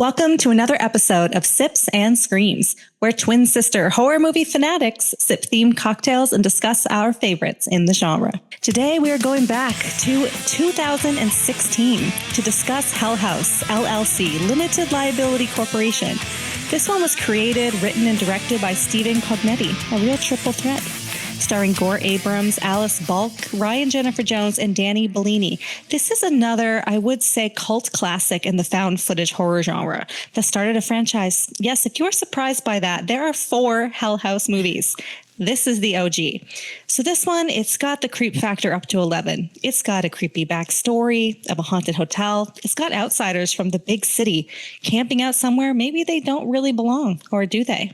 Welcome to another episode of Sips and Screams, where twin sister horror movie fanatics sip themed cocktails and discuss our favorites in the genre. Today, we are going back to 2016 to discuss House LLC, Limited Liability Corporation. This one was created, written, and directed by Stephen Cognetti, a real triple threat. Starring Gore Abrams, Alice Balk, Ryan Jennifer Jones, and Danny Bellini. This is another, I would say, cult classic in the found footage horror genre that started a franchise. Yes, if you are surprised by that, there are 4 Hell House movies. This is the OG. So this one, it's got the creep factor up to 11. It's got a creepy backstory of a haunted hotel. It's got outsiders from the big city camping out somewhere maybe they don't really belong, or do they?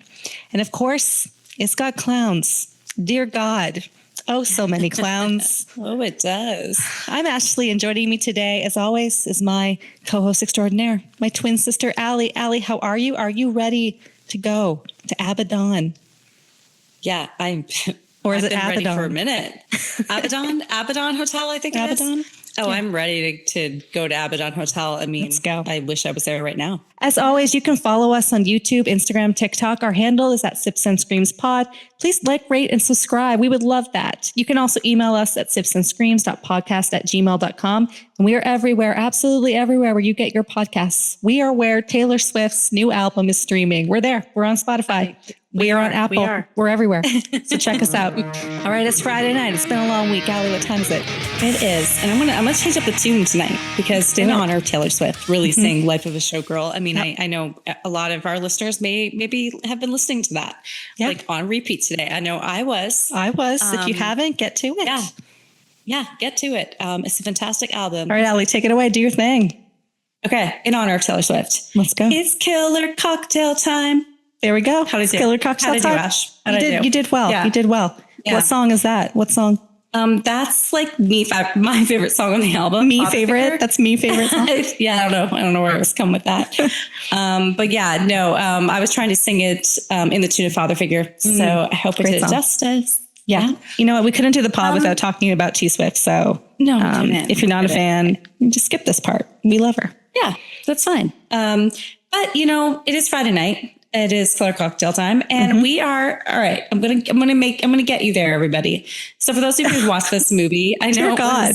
And of course, it's got clowns. Dear God. Oh, so many clowns. Oh, it does. I'm Ashley, and joining me today, as always, is my co-host extraordinaire, my twin sister, Allie. Allie, how are you? Are you ready to go to Abaddon? Yeah, I'm. Or is I've it been Abaddon? ready for a minute. Abaddon Hotel, I think Abaddon? it is. Oh, yeah. I'm ready to go to Abaddon Hotel. I mean, let's go. I wish I was there right now. As always, you can follow us on YouTube, Instagram, TikTok. Our handle is at Sips and Screams Pod. Please like, rate, and subscribe. We would love that. You can also email us at sipsandscreams.podcast@gmail.com. And we are everywhere, absolutely everywhere where you get your podcasts. We are where Taylor Swift's new album is streaming. We're there. We're on Spotify. We are on Apple. We're everywhere. So check us out. All right, it's Friday night. It's been a long week. Allie, what time is it? It is. And I'm gonna change up the tune tonight because in honor of Taylor Swift releasing Life of a Showgirl. I mean, I know a lot of our listeners maybe have been listening to that like on repeat today. I know I was. If you haven't, get to it. Yeah, get to it. It's a fantastic album. All right, Allie, take it away. Do your thing. Okay, in honor of Taylor Swift. Let's go. It's killer cocktail time. There we go. How did you Killer cocktail time? time. Ash? You did well. Yeah. You did well. Yeah. What song is that? What song? That's like my favorite song on the album. Favorite. That's me favorite song. Yeah, I don't know where I was coming with that. But yeah, no, I was trying to sing it in the tune of Father Figure. So I hope it did justice. Yeah. You know what? We couldn't do the pod without talking about T Swift. So no, if you're not a fan, just skip this part. We love her. Yeah, that's fine. But you know, it is Friday night. It is killer cocktail time, and we are all right. I'm gonna get you there, everybody. So for those of you who watched this movie, I know. Dear God,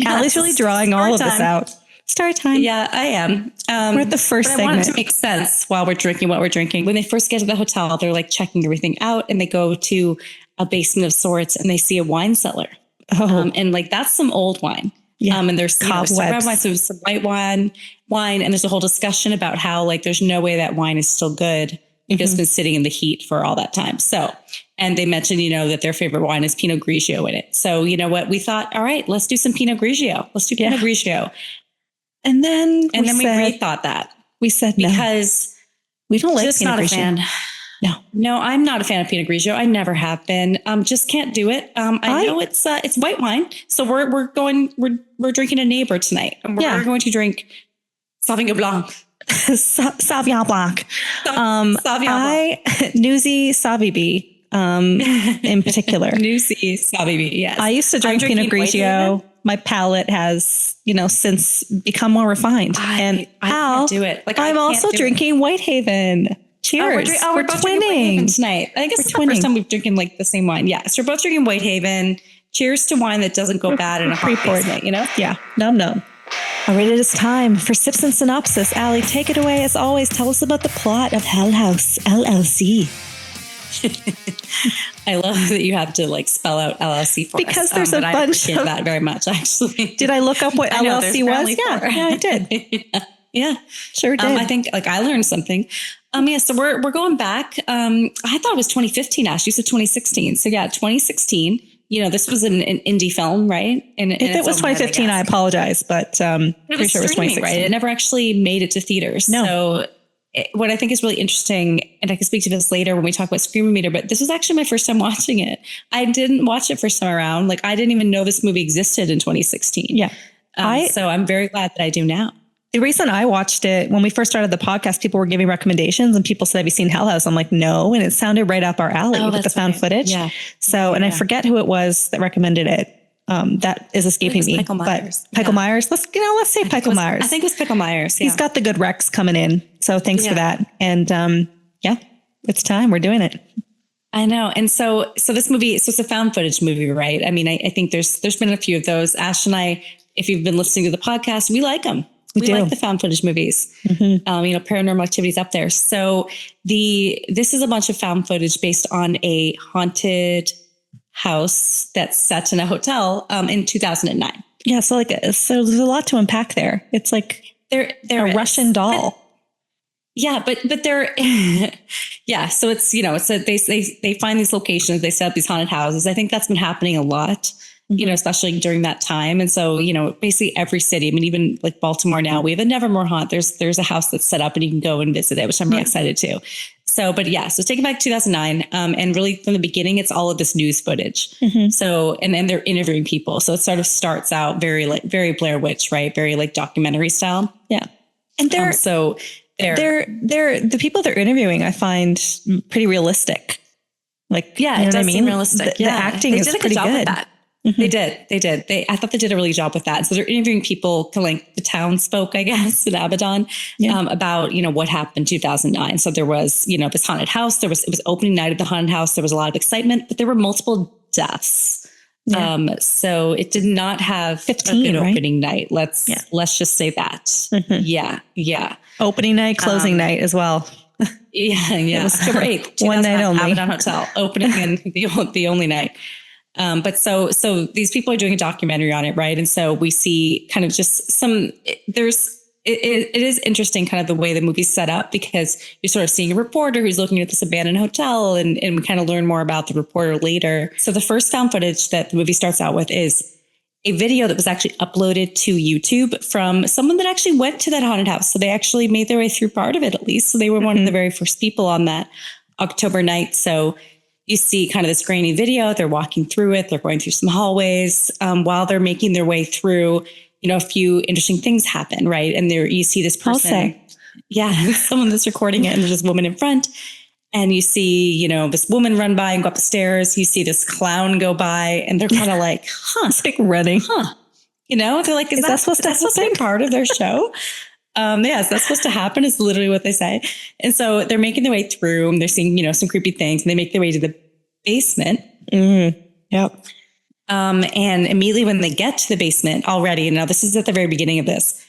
Allie's really drawing all of this out. Story time. Yeah, I am. We're at the first segment. I want it to make sense while we're drinking what we're drinking. When they first get to the hotel, they're like checking everything out, and they go to a basement of sorts, and they see a wine cellar. And like that's some old wine. Yeah. And there's some red wine, some white wine, and there's a whole discussion about how like there's no way that wine is still good because it's been sitting in the heat for all that time. So, and they mentioned, you know, that their favorite wine is Pinot Grigio in it. So, you know what, we thought, all right, let's do some Pinot Grigio. Let's do Pinot Grigio. And then we rethought that. We said no. Because we don't like just Pinot not Grigio. A fan. No, I'm not a fan of Pinot Grigio. I never have been. Just can't do it. I know it's white wine, so we're drinking a neighbor tonight. And we're going to drink Sauvignon Blanc. Sauvignon Blanc. Sauvignon NZ Sauvy B, in particular. NZ Sauvy B. Yes. I used to drink Pinot Grigio. My palate has, since become more refined. I can't do it. Like I'm also drinking Whitehaven. Cheers. We're both twinning tonight. I guess it's the first time we've drinking like the same wine. Yeah. So we're both drinking Whitehaven. Cheers to wine that doesn't go bad in a hot basement, Yeah. Num. All right. It is time for Sips and Synopsis. Allie, take it away. As always, tell us about the plot of House LLC. I love that you have to like spell out LLC for because us. There's a bunch. I appreciate that very much, actually. Did I look up what LLC was? Yeah, I did. Yeah, sure did. I think like I learned something. So we're going back. I thought it was 2015. Ash, you said 2016. So yeah, 2016. This was an indie film, right? And if it was 2015, I apologize, but pretty sure it was 2016. Right? It never actually made it to theaters. No. So what I think is really interesting, and I can speak to this later when we talk about Screamometer, but this was actually my first time watching it. I didn't watch it first time around. Like I didn't even know this movie existed in 2016. Yeah. So I'm very glad that I do now. The reason I watched it, when we first started the podcast, people were giving recommendations and people said, have you seen Hell House? I'm like, no. And it sounded right up our alley with the found footage. Yeah. So, and I forget who it was that recommended it. that is escaping me. Michael Myers. But Michael Myers, let's say Michael Myers. I think it was Michael Myers. Yeah. He's got the good recs coming in. So thanks for that. And it's time. We're doing it. I know. And so this movie, so it's a found footage movie, right? I mean, I think there's been a few of those. Ash and I, if you've been listening to the podcast, we like them. We like the found footage movies. Paranormal Activity's up there. So this is a bunch of found footage based on a haunted house that's set in a hotel in 2009. Yeah. So so there's a lot to unpack there. It's like they're a Russian doll. But they're, So it's, they find these locations, they set up these haunted houses. I think that's been happening a lot, especially during that time. And so, basically every city, I mean, even like Baltimore now, we have a Nevermore haunt. There's a house that's set up and you can go and visit it, which I'm really excited to. So, so take it back to 2009. And really from the beginning, it's all of this news footage. So, and then they're interviewing people. So it sort of starts out very Blair Witch, right? Very like documentary style. Yeah. And they're the people they're interviewing, I find pretty realistic. Like, it does seem realistic. The acting is pretty good. With that. They did. I thought they did a really job with that. So they're interviewing people, kind of like the townsfolk, I guess, in Abaddon, about, what happened in 2009. So there was, this haunted house. It was opening night of the haunted house. There was a lot of excitement, but there were multiple deaths. Yeah. So it did not have 15 a good opening night. Let's just say that. Yeah. Opening night, closing night as well. Yeah. It was great. One night only. Abaddon Hotel opening and the only night. But so these people are doing a documentary on it, right? And so we see kind of just it is interesting kind of the way the movie's set up, because you're sort of seeing a reporter who's looking at this abandoned hotel, and we kind of learn more about the reporter later. So the first found footage that the movie starts out with is a video that was actually uploaded to YouTube from someone that actually went to that haunted house. So they actually made their way through part of it, at least. So they were one of the very first people on that October night. So you see kind of this grainy video. They're walking through it. They're going through some hallways. While they're making their way through, a few interesting things happen, right? And there you see this person. Someone that's recording it, and there's this woman in front. And you see, this woman run by and go up the stairs. You see this clown go by, and they're kind of like, it's like running. They're like, is that supposed to be part of their show? Is that supposed to happen? Is literally what they say. And so they're making their way through, and they're seeing, some creepy things, and they make their way to the basement. Yep. And immediately when they get to the basement already, now this is at the very beginning of this,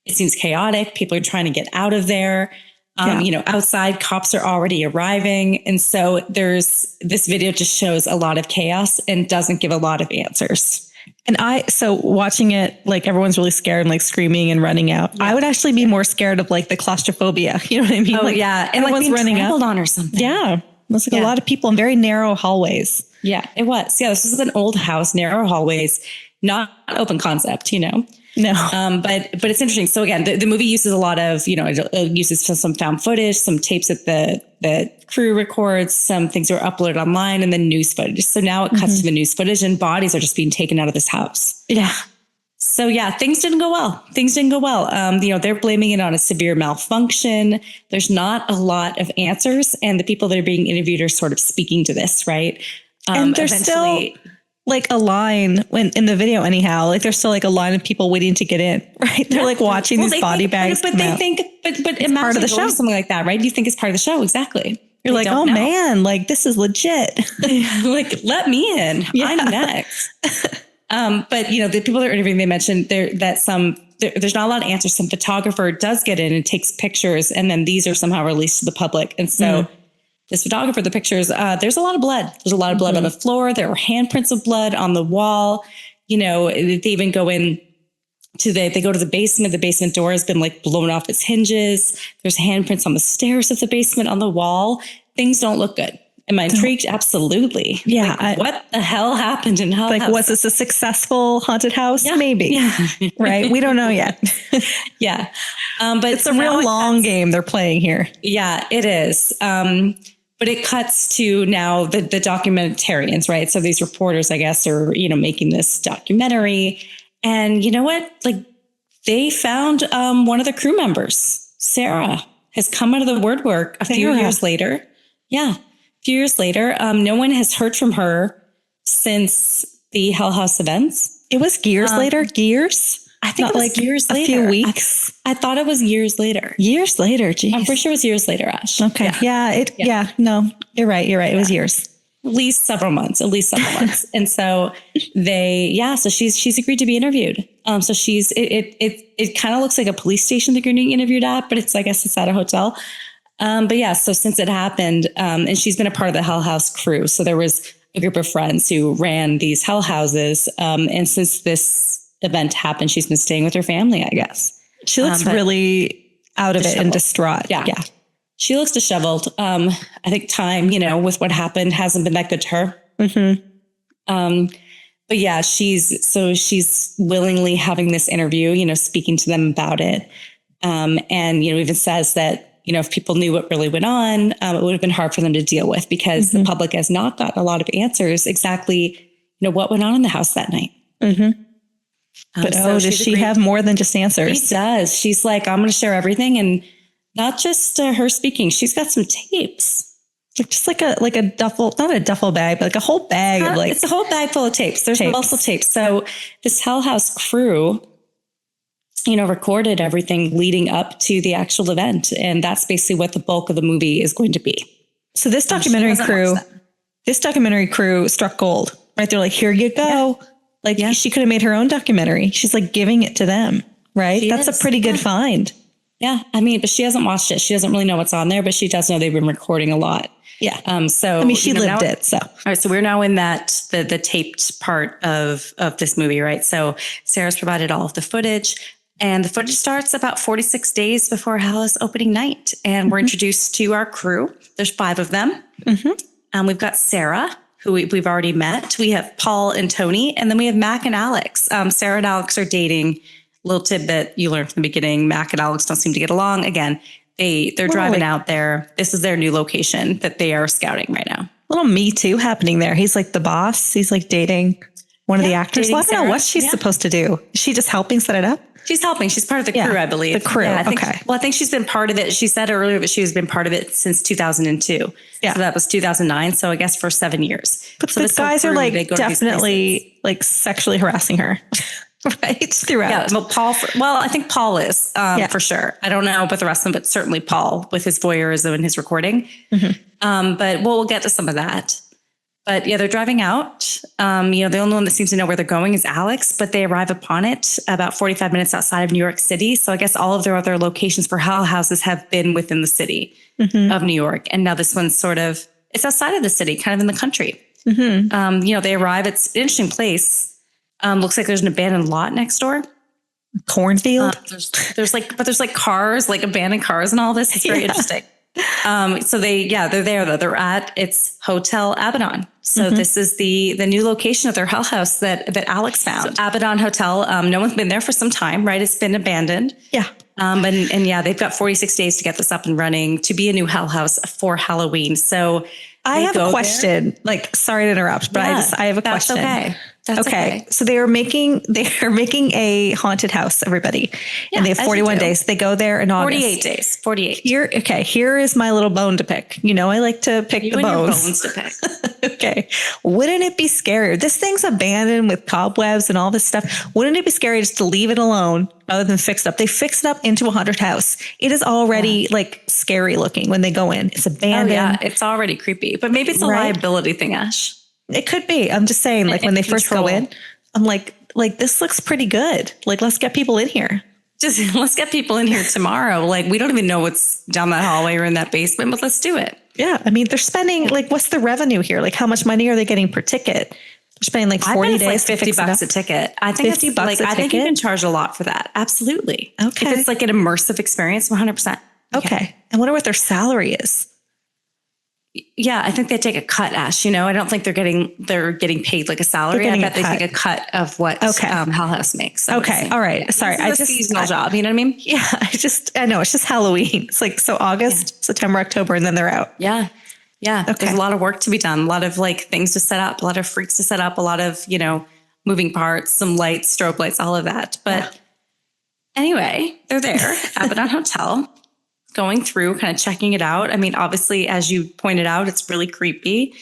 it seems chaotic. People are trying to get out of there. Outside cops are already arriving. And so this video just shows a lot of chaos and doesn't give a lot of answers. And so watching it, like everyone's really scared and like screaming and running out. I would actually be more scared of like the claustrophobia. You know what I mean? Oh, and everyone's like running trampled up on or something. Yeah. It's like a lot of people in very narrow hallways. Yeah, it was. Yeah, this is an old house, narrow hallways, not open concept, No. But it's interesting. So again, the movie uses a lot of, it uses some found footage, some tapes that the crew records, some things that are uploaded online, and then news footage. So now it cuts to the news footage, and bodies are just being taken out of this house. Yeah. So things didn't go well. They're blaming it on a severe malfunction. There's not a lot of answers, and the people that are being interviewed are sort of speaking to this, right? And there's still like a line in the video anyhow, like there's still like a line of people waiting to get in, right? They're like watching these body bags. But they think, but imagine part of the show, something like that, right? You think it's part of the show. Exactly. You're like, oh man, like this is legit. Like, let me in. Yeah. I'm next. But the people that are interviewing, they mentioned there's not a lot of answers. Some photographer does get in and takes pictures, and then these are somehow released to the public. And so this photographer, the pictures, there's a lot of blood. There's a lot of blood on the floor. There were handprints of blood on the wall. They even go in they go to the basement. The basement door has been like blown off its hinges. There's handprints on the stairs of the basement on the wall. Things don't look good. Am I intrigued? Absolutely. Yeah. Like, what the hell happened in Hell House? Was this a successful haunted house? Yeah. Maybe. Yeah. Right. We don't know yet. Yeah. But it's a real long game they're playing here. Yeah, it is. But it cuts to now the documentarians, right? So these reporters, I guess, are, making this documentary. And you know what? Like they found one of the crew members, Sarah, has come out of the woodwork a few years later. Yeah. A few years later. No one has heard from her since the Hell House events. It was years later. Years? I think it was like years later. A few weeks. I thought it was years later. Years later. Geez. I'm pretty sure it was years later, Ash. Okay. Yeah. No, you're right. It was years. At least several months. And so so she's agreed to be interviewed. So it kind of looks like a police station that you're getting interviewed at, but I guess it's at a hotel. So since it happened, and she's been a part of the Hell House crew. So there was a group of friends who ran these Hell Houses. And since this event happened, she's been staying with her family, I guess. She looks really out of it and distraught. Yeah. She looks disheveled. I think time, with what happened hasn't been that good to her. Mm-hmm. But yeah, she's willingly having this interview, speaking to them about it. And, even says that, if people knew what really went on, it would have been hard for them to deal with because the public has not gotten a lot of answers exactly, what went on in the house that night. Mm-hmm. But does she have more than just answers? She does. She's like, I'm going to share everything. And not just her speaking. She's got some tapes. Just like a duffel, not a duffel bag, but like a whole bag of it's a whole bag full of tapes. There's multiple tapes. So this Hell House crew, recorded everything leading up to the actual event. And that's basically what the bulk of the movie is going to be. So this documentary crew struck gold, right? They're like, here you go. Yeah. She could have made her own documentary. She's like giving it to them, right? That's a pretty good find. Yeah. But she hasn't watched it. She doesn't really know what's on there, but she does know they've been recording a lot. Yeah. She lived it. So, all right. So we're now in the taped part of this movie, right? So Sarah's provided all of the footage, and the footage starts about 46 days before Hell House opening night. And we're introduced to our crew. There's 5 of them. Mm-hmm. We've got Sarah, who we've already met. We have Paul and Tony, and then we have Mac and Alex. Sarah and Alex are dating. Little tidbit you learned from the beginning, Mac and Alex don't seem to get along. Again, they're driving out there. This is their new location that they are scouting right now. Little Me Too happening there. He's like the boss. He's like dating one of the actors. Well, I don't know what she's supposed to do. Is she just helping set it up? She's helping. She's part of the crew, I believe. The crew. Okay. Well, I think she's been part of it. She said earlier that she has been part of it since 2002. Yeah. So that was 2009. So I guess for 7 years. But the guys are like definitely like sexually harassing her. Right. Throughout. Yeah. Well, I think Paul is for sure. I don't know about the rest of them, but certainly Paul with his voyeurism and his recording. Mm-hmm. But we'll get to some of that. But yeah, they're driving out. The only one that seems to know where they're going is Alex, but they arrive upon it about 45 minutes outside of New York City. So I guess all of their other locations for Hell Houses have been within the city of New York. And now this one's it's outside of the city, kind of in the country. Mm-hmm. They arrive. It's an interesting place. Looks like there's an abandoned lot next door. Cornfield. There's cars, like abandoned cars and all this. It's very interesting. So they're there though. They're at it's Hotel Abaddon. So this is the new location of their Hell House that Alex found. So Abaddon Hotel. No one's been there for some time, right? It's been abandoned. Yeah. They've got 46 days to get this up and running to be a new Hell House for Halloween. So I have a question. Sorry to interrupt, but I have a question. That's okay. So they are making a haunted house, everybody. Yeah, and they have 41 days. They go there in August. 48 days. 48. Here is my little bone to pick. I like to pick the bones. Your bones to pick. Okay. Wouldn't it be scary? This thing's abandoned with cobwebs and all this stuff. Wouldn't it be scary just to leave it alone rather than fix it up? They fix it up into a haunted house. It is already scary looking when they go in. It's abandoned. Oh, yeah. It's already creepy, but maybe it's a liability thing, Ash. It could be. I'm just saying, when they first go in, I'm like, this looks pretty good. Let's get people in here. Let's get people in here tomorrow. We don't even know what's down that hallway or in that basement, but let's do it. Yeah. They're spending, what's the revenue here? How much money are they getting per ticket? They're spending 40 days. $50 a ticket. I think $50 a ticket. I think you can charge a lot for that. Absolutely. Okay. If it's an immersive experience, 100%. Okay. And wonder what their salary is. Yeah, I think they take a cut, Ash. I don't think they're getting paid like a salary. I bet they take a cut of what Hell House makes. Okay, all right. Sorry, it's a seasonal job. You know what I mean? Yeah, I know it's just Halloween. It's August, September, October, and then they're out. Yeah. Okay. There's a lot of work to be done. A lot of things to set up. A lot of freaks to set up. A lot of moving parts, some lights, strobe lights, all of that. But anyway, they're there, Abaddon Hotel. Going through, kind of checking it out. Obviously, as you pointed out, it's really creepy.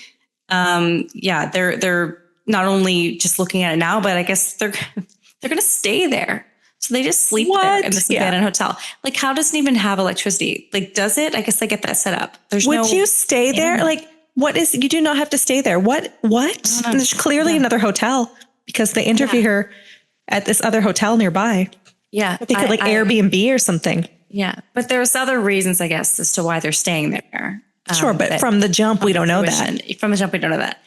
They're not only just looking at it now, but I guess they're going to stay there. So they just sleep there in this abandoned hotel. Like, how does it even have electricity? Like, does it? I guess they get that set up. Would you stay there? Like, you do not have to stay there. What? There's clearly another hotel because they interview her at this other hotel nearby. Yeah. They could Airbnb or something. Yeah. But there's other reasons, I guess, as to why they're staying there. Sure. But from the jump, we don't know that. From the jump, we don't know that.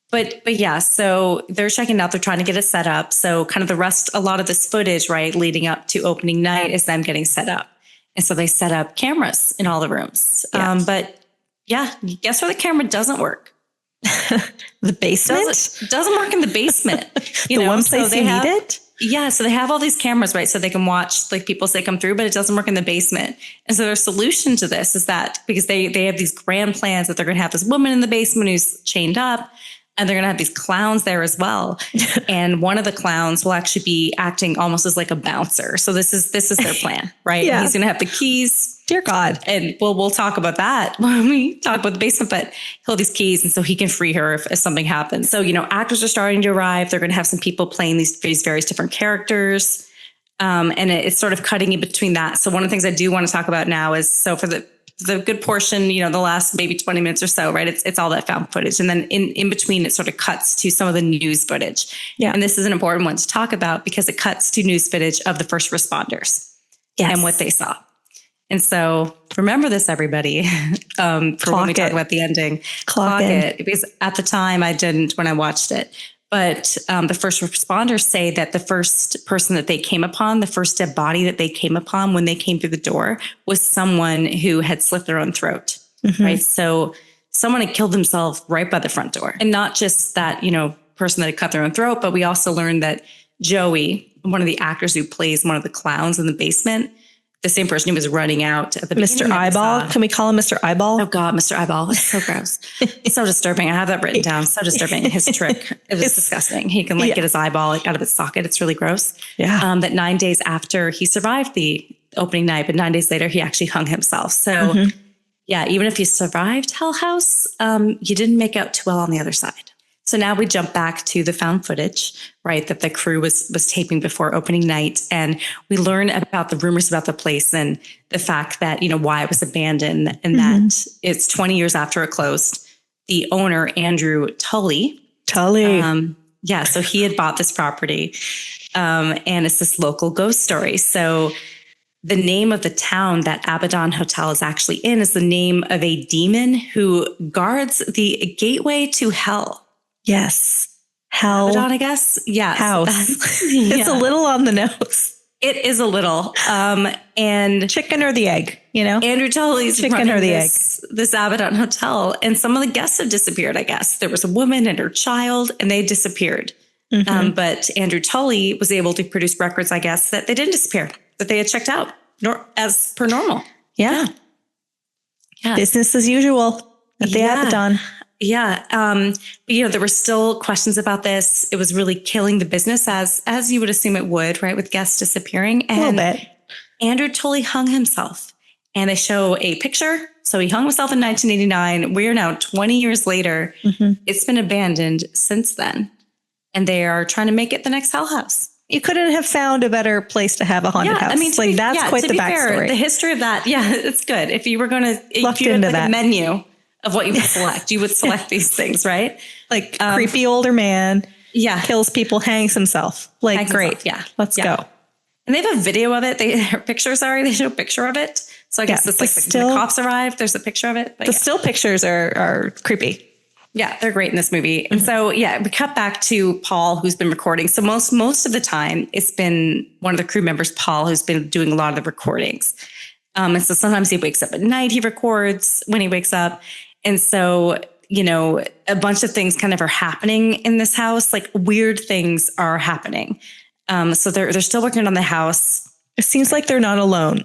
But yeah, so they're checking out, they're trying to get it set up. So kind of a lot of this footage, right, leading up to opening night is them getting set up. And so they set up cameras in all the rooms. Yeah. But yeah, guess where the camera doesn't work? The basement? Doesn't work in the basement. The one place you need it? Yeah. So they have all these cameras, right? So they can watch like people as they come through, but it doesn't work in the basement. And so their solution to this is that because they have these grand plans that they're going to have this woman in the basement who's chained up. And they're going to have these clowns there as well. And one of the clowns will actually be acting almost as like a bouncer. So this is their plan, right? Yeah. He's going to have the keys. Dear God. And we'll talk about that when we talk about the basement, but he'll have these keys. And so he can free her if something happens. So, actors are starting to arrive. They're going to have some people playing these various different characters. And it's sort of cutting in between that. So one of the things I do want to talk about now is, so for the good portion, the last maybe 20 minutes or so, right? It's all that found footage. And then in between, it sort of cuts to some of the news footage. Yeah. And this is an important one to talk about because it cuts to news footage of the first responders and what they saw. And so remember this, everybody, for when we talk about the ending. Clock it. Because at the time I didn't when I watched it. But the first responders say that the first person that they came upon, the first dead body that they came upon when they came through the door was someone who had slit their own throat, right? So someone had killed themselves right by the front door. And not just that, person that had cut their own throat, but we also learned that Joey, one of the actors who plays one of the clowns in the basement, the same person who was running out at the Mr. Eyeball. Can we call him Mr. Eyeball? Oh God, Mr. Eyeball. It's so gross. It's so disturbing. I have that written down. So disturbing. His trick. It was disgusting. He can get his eyeball out of its socket. It's really gross. Yeah. That 9 days after he survived the opening night, but 9 days later, he actually hung himself. So yeah, even if you survived Hell House, you didn't make out too well on the other side. So now we jump back to the found footage, right, that the crew was taping before opening night. And we learn about the rumors about the place and the fact that, why it was abandoned and that it's 20 years after it closed. The owner, Andrew Tully. So he had bought this property and it's this local ghost story. So the name of the town that Abaddon Hotel is actually in is the name of a demon who guards the gateway to hell. Yes. Hell. Abaddon, I guess. Yes. House. It's a little on the nose. It is a little. And chicken or the egg, Andrew Tully's chicken or the egg. This Abaddon Hotel. And some of the guests have disappeared, I guess. There was a woman and her child, and they disappeared. But Andrew Tully was able to produce records, I guess, that they didn't disappear, that they had checked out as per normal. Yeah. Business as usual at the Abaddon. Yeah. But, there were still questions about this. It was really killing the business as you would assume it would, right? With guests disappearing. And a little bit. Andrew Tully hung himself and they show a picture. So he hung himself in 1989. We are now 20 years later. It's been abandoned since then. And they are trying to make it the next Hell House. You couldn't have found a better place to have a haunted house. I mean, that's quite the backstory. Fair, the history of that. Yeah, it's good. If you were going to, if you had a menu of what you would select, you would select these things, right? Like creepy older man. Yeah. Kills people, hangs himself. Great. Let's go. And they have a video of it. They show a picture of it. So I guess it's like the cops arrived. There's a picture of it. But still pictures are creepy. Yeah, they're great in this movie. And so, we cut back to Paul, who's been recording. So most of the time, it's been one of the crew members, Paul, who's been doing a lot of the recordings. And so sometimes he wakes up at night, he records when he wakes up. And so, a bunch of things kind of are happening in this house. Like weird things are happening. So they're still working on the house. It seems like they're not alone.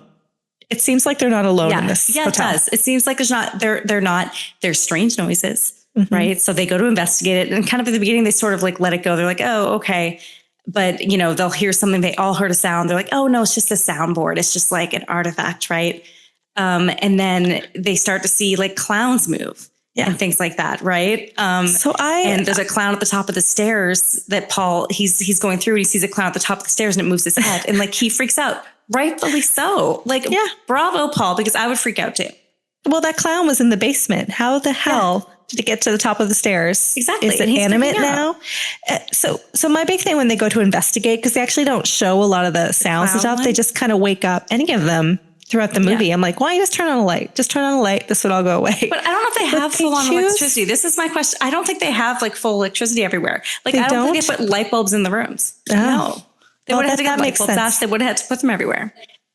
In this hotel. Yeah, it does. It seems like there's strange noises. Right. So they go to investigate it and kind of at the beginning, they sort of let it go. They're like, oh, okay. But, they'll hear something. They all heard a sound. They're like, oh, no, it's just a soundboard. It's just like an artifact. Right. And then they start to see clowns move and things like that. Right. And there's a clown at the top of the stairs that Paul, he's going through and he sees a clown at the top of the stairs and it moves his head and like he freaks out, rightfully so. Like, bravo, Paul, because I would freak out too. Well, that clown was in the basement. How the hell did it get to the top of the stairs? Exactly. Is it animate now? So my big thing when they go to investigate, because they actually don't show a lot of the sounds and stuff. They just kind of wake up, any of them throughout the movie. I'm like, why don't you just turn on a light? Just turn on a light. This would all go away. But I don't know if they have full on electricity. This is my question. I don't think they have like full electricity everywhere. Like I don't think they put light bulbs in the rooms. No. They would have had to get light bulbs out. They would have had to put them everywhere.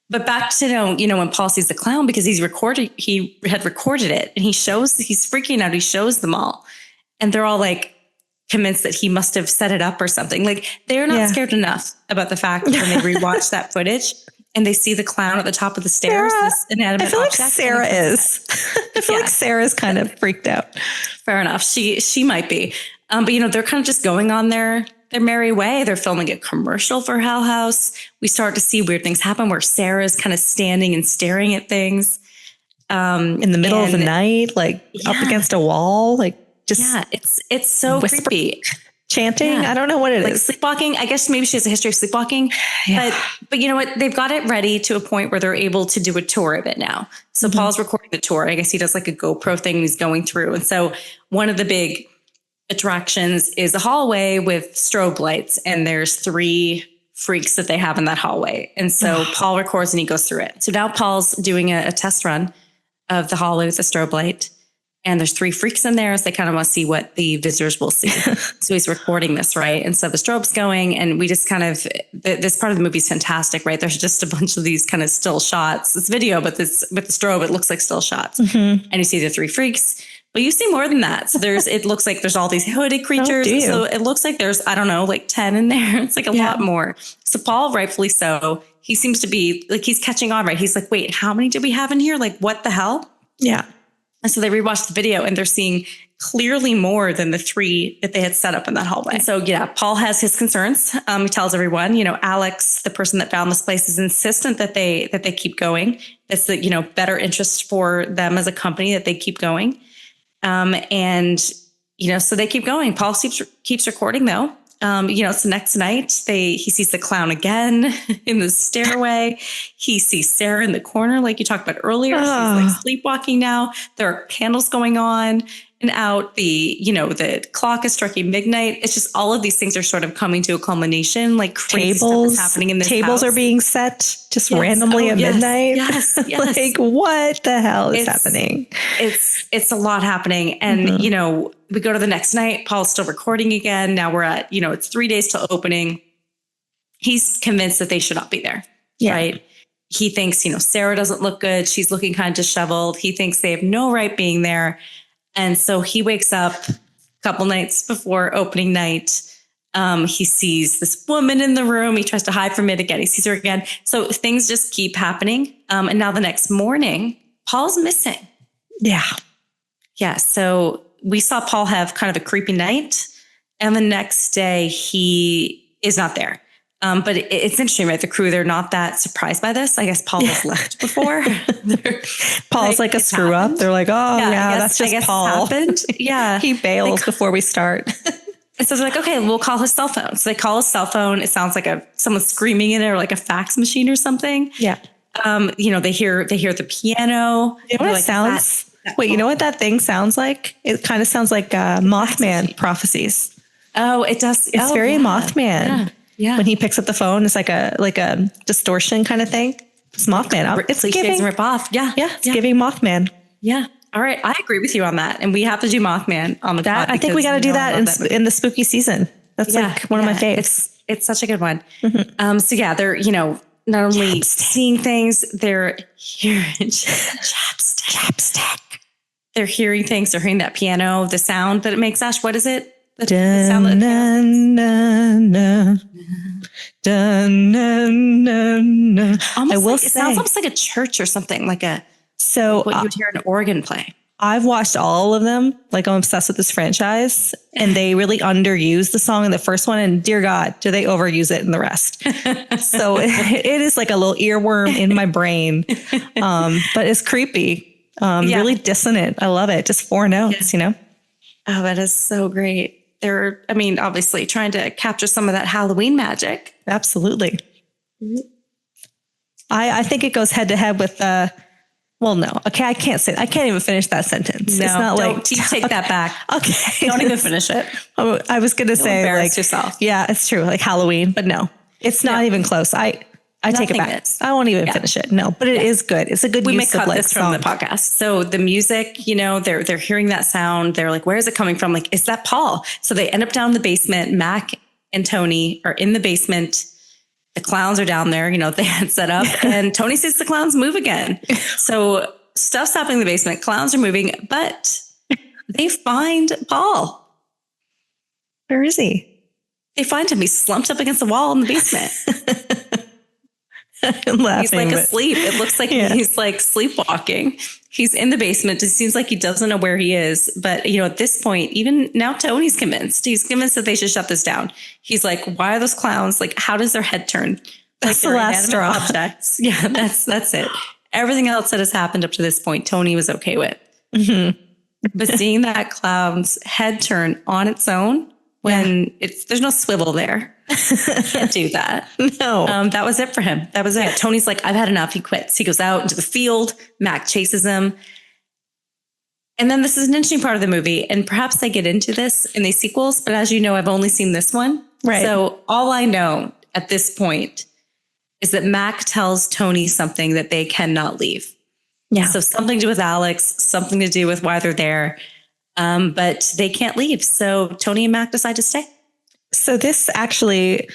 But back to, when Paul sees the clown, because he had recorded it and he's freaking out. He shows them all and they're all like convinced that he must have set it up or something. Like they're not scared enough about the fact that when they rewatch that footage and they see the clown at the top of the stairs, this inanimate object. I feel like Sarah's kind of freaked out. Fair enough. She might be. But they're kind of just going on their merry way. They're filming a commercial for Hell House. We start to see weird things happen where Sarah's kind of standing and staring at things in the middle of the night, like up against a wall, like just it's so creepy. Chanting. I don't know what it is. Sleepwalking. I guess maybe she has a history of sleepwalking. But you know what? They've got it ready to a point where they're able to do a tour of it now. So Paul's recording the tour. I guess he does like a GoPro thing and he's going through. And so one of the big attractions is a hallway with strobe lights, and there's 3 freaks that they have in that hallway. And so Paul records and he goes through it. So now Paul's doing a test run of the hallway with the strobe light, and there's 3 freaks in there. So they kind of want to see what the visitors will see. So he's recording this, right? And so the strobe's going, and we just kind of, this part of the movie is fantastic, right? There's just a bunch of these kind of still shots. It's video, but with the strobe, it looks like still shots. And you see the 3 freaks. But you see more than that. So it looks like there's all these hooded creatures. So it looks like there's, I don't know, like 10 in there. It's like a lot more. So Paul, rightfully so, he seems to be like, he's catching on, right? He's like, wait, how many did we have in here? Like, what the hell? Yeah. And so they rewatched the video and they're seeing clearly more than the 3 that they had set up in that hallway. And so, Paul has his concerns. He tells everyone, Alex, the person that found this place, is insistent that they keep going. That's the, better interest for them as a company that they keep going. So they keep going. Paul keeps recording though. It's the next night he sees the clown again in the stairway. He sees Sarah in the corner, like you talked about earlier. She's like sleepwalking now. There are candles going on and out. The clock is striking midnight. It's just all of these things are sort of coming to a culmination. Like crazy stuff is happening in this tables house. Are being set just randomly at midnight. Yes. Like what the hell is happening? It's a lot happening. And, we go to the next night. Paul's still recording again. Now we're at, it's 3 days till opening. He's convinced that they should not be there. Yeah. Right. He thinks, Sarah doesn't look good. She's looking kind of disheveled. He thinks they have no right being there. And so he wakes up a couple nights before opening night. He sees this woman in the room. He tries to hide from it again. He sees her again. So things just keep happening. And now the next morning, Paul's missing. Yeah. Yeah. So we saw Paul have kind of a creepy night. And the next day he is not there. But it's interesting, right? The crew, they're not that surprised by this. I guess Paul has left before. Paul's like a screw up. They're like, that's just Paul. Happened. Yeah. He bails before we start. And so they're like, okay, we'll call his cell phone. So they call his cell phone. It sounds like someone screaming in it, or like a fax machine or something. Yeah. They hear the piano. You know what it sounds? Wait, you know what that thing sounds like? It kind of sounds like Mothman prophecies. Oh, it does. It's very Mothman. Yeah. When he picks up the phone, it's like a distortion kind of thing. It's Mothman. It's giving rip off. Yeah. Yeah. It's giving Mothman. Yeah. All right. I agree with you on that. And we have to do Mothman on the pod. I think we got to do that in the spooky season. That's like one of my favorites. It's such a good one. So they're, not only seeing things, they're hearing chapstick. They're hearing things. They're hearing that piano, the sound that it makes. Ash, what is it? The sound that I will say, it sounds almost like a church or something, like what you would hear an organ play. I've watched all of them. Like, I'm obsessed with this franchise, and they really underuse the song in the first one. And dear God, do they overuse it in the rest? So it is like a little earworm in my brain. But it's creepy. Really dissonant. I love it. Just 4 notes, you know? Oh, that is so great. They're, I mean, obviously trying to capture some of that Halloween magic. Absolutely. I think it goes head to head with, well, no. Okay, I can't say. I can't even finish that sentence. No, it's not don't, like you take that back. Okay, Don't even finish it. Oh, I was going to say embarrass like yourself. Yeah, it's true. Like Halloween, but no, it's not even close. I take it back. I won't even finish it. No, but it is good. It's a good use of like this from the podcast. So the music, you know, they're hearing that sound. They're like, where is it coming from? Like, is that Paul? So they end up down in the basement. Mac and Tony are in the basement. The clowns are down there, you know, they had set up, and Tony sees the clowns move again. So stuff's happening in the basement. Clowns are moving, but they find Paul. Where is he? They find him. He's slumped up against the wall in the basement. I'm laughing, he's like asleep. It looks like he's like sleepwalking. He's in the basement. It seems like he doesn't know where he is. But, you know, at this point, even now, Tony's convinced. He's convinced that they should shut this down. He's like, why are those clowns? Like, how does their head turn? That's the last straw. Objects. Yeah, that's it. Everything else that has happened up to this point, Tony was okay with. Mm-hmm. But seeing that clown's head turn on its own when there's no swivel there. Can't do that. No. That was it for him. That was it. Tony's like, I've had enough. He quits. He goes out into the field. Mac chases him. And then this is an interesting part of the movie. And perhaps they get into this in the sequels. But as you know, I've only seen this one. Right. So all I know at this point is that Mac tells Tony something that they cannot leave. Yeah. So something to do with Alex, something to do with why they're there. But they can't leave. So Tony and Mac decide to stay. So this actually,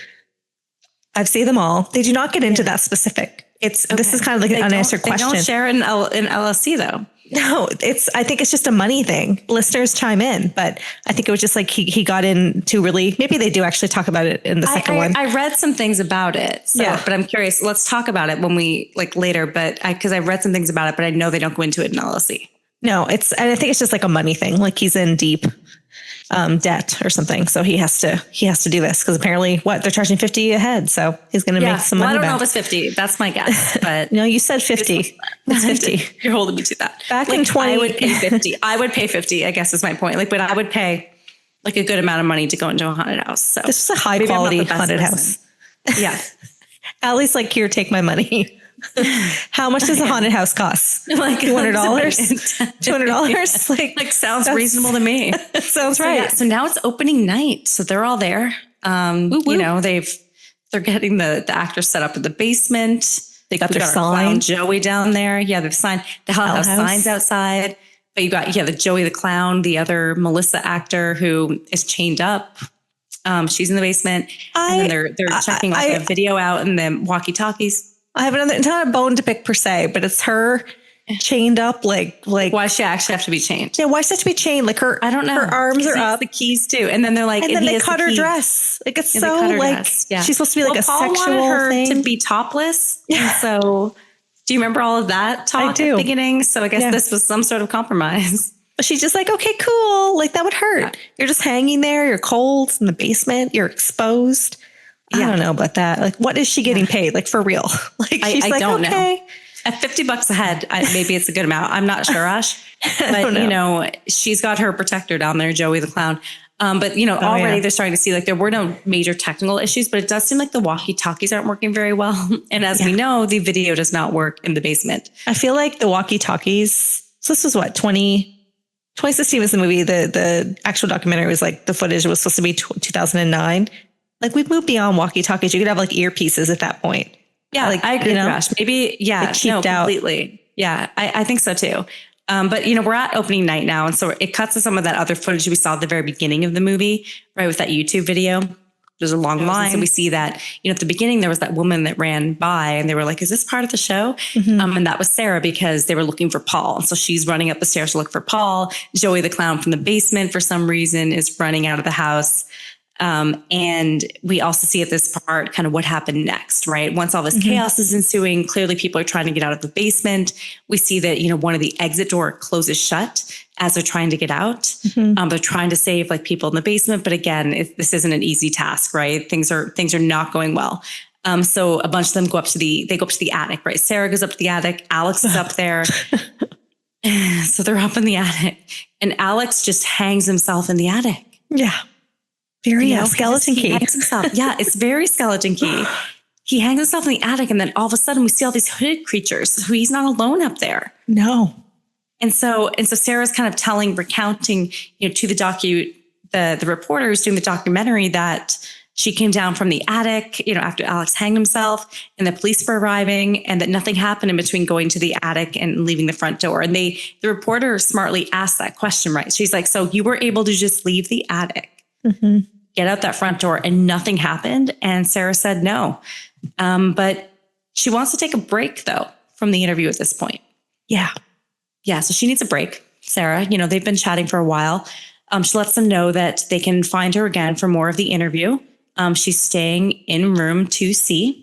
I've seen them all. They do not get into that specific. This is kind of like an unanswered question. They don't share in LLC though. No, I think it's just a money thing. Listeners chime in, but I think it was just like he got into really, maybe they do actually talk about it in the second one. I read some things about it. So, but I'm curious. Let's talk about it when we like later, but because I read some things about it, but I know they don't go into it in LLC. No, and I think it's just like a money thing. Like he's in deep debt or something. So he has to do this because apparently they're charging $50 a head. So he's going to make some money. I don't back. know if it's 50. That's my guess. But no, you said 50. It's 50. You're holding me to that. Back in 20. I would pay 50. I would pay 50, I guess is my point. Like, but I would pay like a good amount of money to go into a haunted house. So this is a high quality haunted house. Yeah. Allie's like, here, take my money. How much does a haunted house cost? Like $200? $200? Like sounds reasonable to me. Sounds right. So now it's opening night. So they're all there. You know, they're getting the actors set up in the basement. They got their sign. Joey down there. Yeah, they've signed. They have signs outside. But you got, the Joey the clown, the other Melissa actor who is chained up. She's in the basement. And then they're checking a video out in the walkie-talkies. I have it's not a bone to pick per se, but it's her chained up like why does she actually have to be chained? Yeah, why does she have to be chained? Like I don't know. Her arms are up. The keys too, and then they're like, and then they cut her dress. Like it's so like she's supposed to be like a Paul sexual wanted her thing to be topless. Yeah. And so, do you remember all of that talk at the beginning? So I guess this was some sort of compromise. But she's just like, okay, cool. Like that would hurt. Yeah. You're just hanging there. You're cold in the basement. You're exposed. I don't know about that. Like, what is she getting paid? Like, for real? Like, she's like, don't know. At $50 a head, maybe it's a good amount. I'm not sure, Ash. But, you know, she's got her protector down there, Joey the clown. But, you know, already they're starting to see, like, there were no major technical issues, but it does seem like the walkie-talkies aren't working very well. And as we know, the video does not work in the basement. I feel like the walkie-talkies, so this was what, 2016 was the movie. The actual documentary was like, the footage was supposed to be 2009. Like we've moved beyond walkie-talkies. You could have like earpieces at that point. Yeah, like, I agree, Josh. Maybe, cheaped out completely. Yeah, I think so too. But, you know, we're at opening night now. And so it cuts to some of that other footage we saw at the very beginning of the movie, right? With that YouTube video. There's a long line. So we see that, you know, at the beginning, there was that woman that ran by and they were like, is this part of the show? Mm-hmm. And that was Sarah because they were looking for Paul. And so she's running up the stairs to look for Paul. Joey the clown from the basement for some reason is running out of the house. And we also see at this part kind of what happened next, right? Once all this chaos is ensuing, clearly people are trying to get out of the basement. We see that, you know, one of the exit door closes shut as they're trying to get out. They're trying to save like people in the basement. But again, this isn't an easy task, right? Things are not going well. So a bunch of them go up to the attic, right? Sarah goes up to the attic. Alex is up there. So they're up in the attic and Alex just hangs himself in the attic. Yeah. Very skeleton key. Hangs himself. Yeah, it's very skeleton key. He hangs himself in the attic and then all of a sudden we see all these hooded creatures. So he's not alone up there. No. And so Sarah's kind of recounting, to the reporter who's doing the documentary that she came down from the attic, after Alex hanged himself and the police were arriving and that nothing happened in between going to the attic and leaving the front door. And the reporter smartly asked that question, right? She's like, so you were able to just leave the attic, get out that front door and nothing happened? And Sarah said no. But she wants to take a break though from the interview at this point. Yeah. Yeah. So she needs a break. Sarah, they've been chatting for a while. She lets them know that they can find her again for more of the interview. She's staying in room 2C,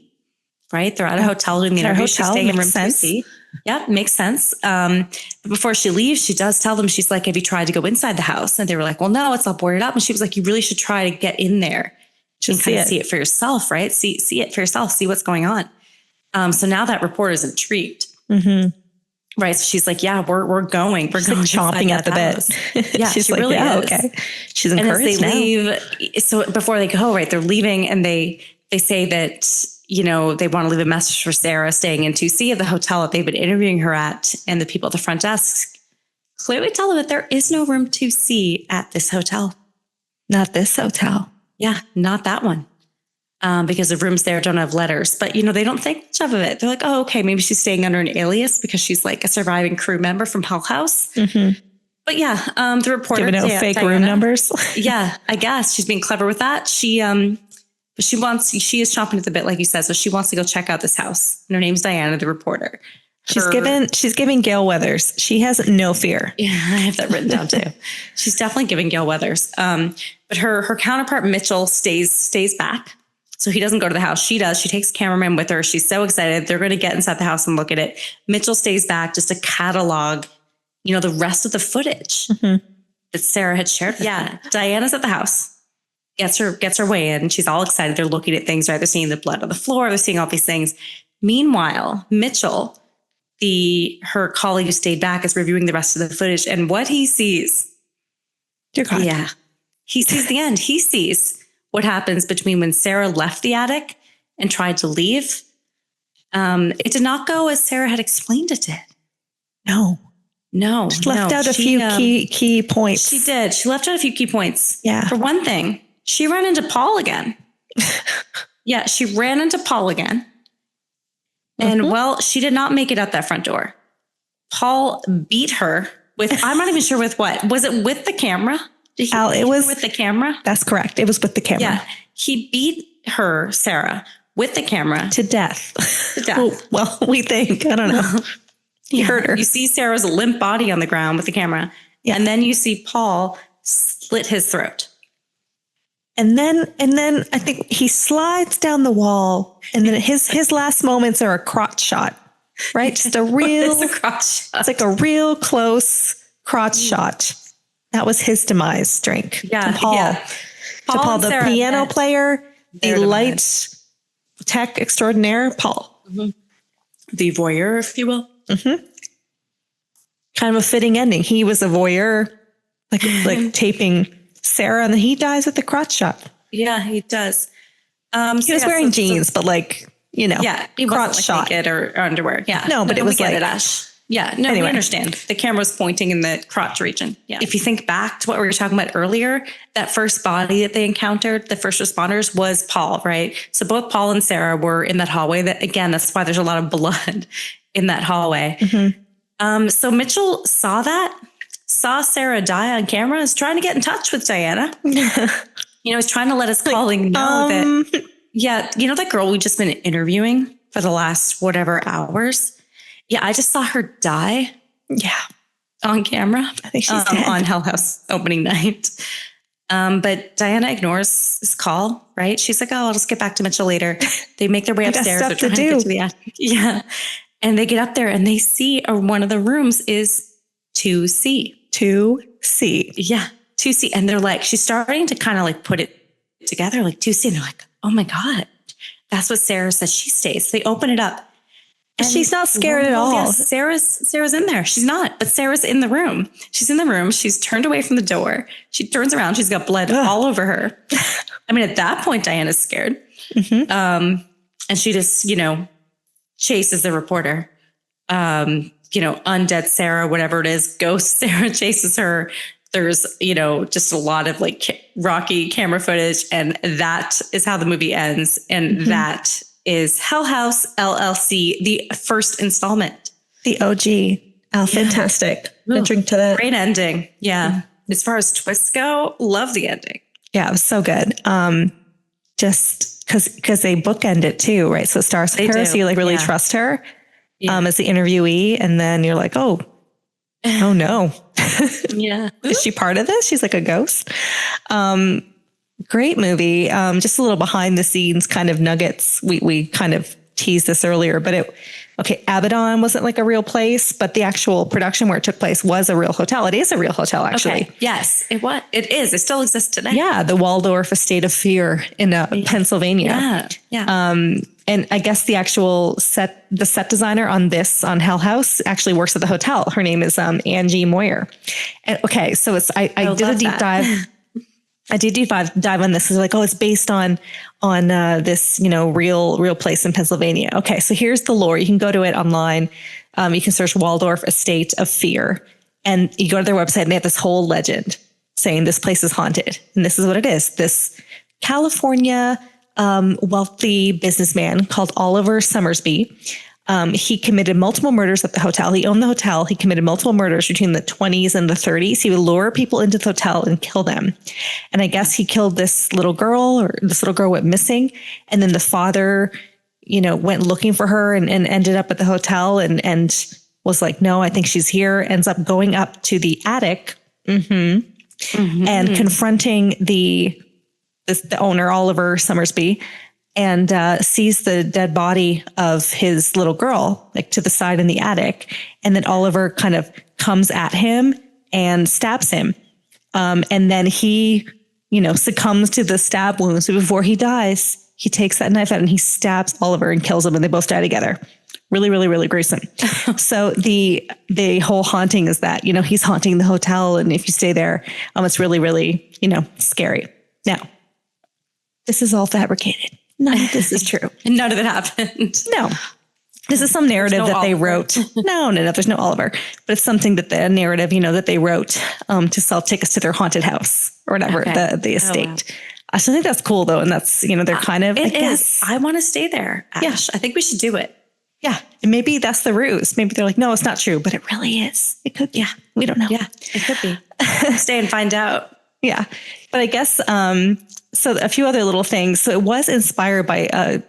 right? They're at a hotel doing the interview. She's staying in room 2C. Yeah, makes sense. But before she leaves, she does tell them, she's like, have you tried to go inside the house? And they were like, well, no, it's all boarded up. And she was like, you really should try to get in there. Just kind of see it for yourself, right? See it for yourself, see what's going on. So now that reporter is intrigued. Right. So she's like, yeah, we're going. We're going, chomping at the bit. Yeah, she's she like, really yeah, is. okay. She's encouraged. And as they leave, so before they go, right, they're leaving and they say that, they want to leave a message for Sarah staying in 2C of the hotel that they've been interviewing her at. And the people at the front desk clearly tell them that there is no room 2C at this hotel. Not this hotel. Yeah, not that one. Because the rooms there don't have letters, but they don't think much of it. They're like, oh, okay, maybe she's staying under an alias because she's like a surviving crew member from Hull House. But yeah, the reporter giving out fake room numbers. Yeah, I guess she's being clever with that. She is chomping at the bit, like you said, so she wants to go check out this house. And her name's Diana, the reporter. She's giving Gail Weathers. She has no fear. Yeah, I have that written down too. She's definitely giving Gail Weathers. But her counterpart Mitchell stays back. So he doesn't go to the house. She does. She takes a cameraman with her. She's so excited. They're going to get inside the house and look at it. Mitchell stays back just to catalog, the rest of the footage that Sarah had shared. Yeah. Diana's at the house, gets her way in. She's all excited. They're looking at things, right? They're seeing the blood on the floor. They're seeing all these things. Meanwhile, Mitchell, her colleague who stayed back, is reviewing the rest of the footage. And what he sees, dear God. Yeah, he sees the end. He sees what happens between when Sarah left the attic and tried to leave. It did not go as Sarah had explained it did. No. She left out a few key points. She did. She left out a few key points. Yeah. For one thing, she ran into Paul again. Yeah, she ran into Paul again. And well, she did not make it out that front door. Paul beat her with, I'm not even sure with what. Was it with the camera? It was with the camera. That's correct. It was with the camera. Yeah. He beat her, Sarah, with the camera. To death. Well, we think. I don't know. He hurt her. You see Sarah's limp body on the ground with the camera. Yeah. And then you see Paul slit his throat. And then I think he slides down the wall and then his last moments are a crotch shot, right? Just a real, it's a crotch shot. It's like a real close crotch shot. That was his demise drink. Yeah. To Paul. Yeah. To Paul, the Sarah, piano player, the lights tech extraordinaire, Paul. The voyeur, if you will. Kind of a fitting ending. He was a voyeur, like taping Sarah, and then he dies at the crotch shot. Yeah, he does. He was wearing jeans, but yeah, he crotch wasn't shot naked or underwear. Yeah, no, but it was like Ash. Yeah, no, anyway. We understand. The camera's pointing in the crotch region. Yeah. If you think back to what we were talking about earlier, that first body that they encountered, the first responders, was Paul, right? So both Paul and Sarah were in that hallway. That's why there's a lot of blood in that hallway. So Mitchell saw Sarah die on camera, is trying to get in touch with Diana. He's trying to let his colleague know that, that girl we've just been interviewing for the last whatever hours. Yeah, I just saw her die. Yeah. On camera. I think she's dead. On Hell House opening night. But Diana ignores his call, right? She's like, oh, I'll just get back to Mitchell later. They make their way upstairs. They're trying to get to the attic. Yeah. And they get up there and they see one of the rooms is 2C. 2C. Yeah, 2C. And they're like, she's starting to kind of like put it together, like 2C. And they're like, oh my God, that's what Sarah says she stays. So they open it up. She's not scared at all. Yes, Sarah's in there. She's not, but Sarah's in the room. She's in the room. She's turned away from the door. She turns around. She's got blood all over her. I mean, at that point, Diana's scared. And she just, chases the reporter. Undead Sarah, whatever it is, ghost Sarah chases her. There's, just a lot of rocky camera footage. And that is how the movie ends. And that is House LLC, the first installment. The OG. Oh, fantastic. Ooh, drink to that. Great ending. Yeah. As far as twists go, love the ending. Yeah, it was so good. Just because they bookend it too, right? So it starts with her, so you really trust her as the interviewee. And then you're like, oh no. Yeah. Is she part of this? She's like a ghost. Great movie. Just a little behind the scenes kind of nuggets. We kind of teased this earlier, but Abaddon wasn't like a real place, but the actual production where it took place was a real hotel. It is a real hotel, actually. Okay. Yes, it is. It still exists today. Yeah. The Waldorf Estate of Fear in Pennsylvania. Yeah. And I guess the actual set designer on Hell House actually works at the hotel. Her name is Angie Moyer. And so I did a deep dive. I did deep dive on this. It's like, it's based on this, real place in Pennsylvania. Okay, so here's the lore. You can go to it online. You can search Waldorf Estate of Fear, and you go to their website, and they have this whole legend saying this place is haunted, and this is what it is. This California wealthy businessman called Oliver Summersby. He committed multiple murders at the hotel. He owned the hotel. He committed multiple murders between the 20s and the 30s. He would lure people into the hotel and kill them. And I guess he killed this little girl, or this little girl went missing. And then the father, went looking for her and ended up at the hotel and was like, no, I think she's here. Ends up going up to the attic and confronting the owner, Oliver Summersby, and sees the dead body of his little girl, to the side in the attic. And then Oliver kind of comes at him and stabs him. And then he, succumbs to the stab wounds. So before he dies, he takes that knife out and he stabs Oliver and kills him, and they both die together. Really, really, really gruesome. So the whole haunting is that, he's haunting the hotel. And if you stay there, it's really, really, scary. Now, this is all fabricated. None of this is true. And none of it happened. No. This is some narrative that they wrote. No, there's no Oliver. But it's something that the narrative, that they wrote to sell tickets to their haunted house or whatever, the estate. Wow. I still think that's cool, though. And that's, they're kind of, it is. I want to stay there, Ash. Yeah. I think we should do it. Yeah. And maybe that's the ruse. Maybe they're like, no, it's not true, but it really is. It could be. Yeah. We don't know. Yeah, it could be. Stay and find out. Yeah. But I guess, so a few other little things. So it was inspired by,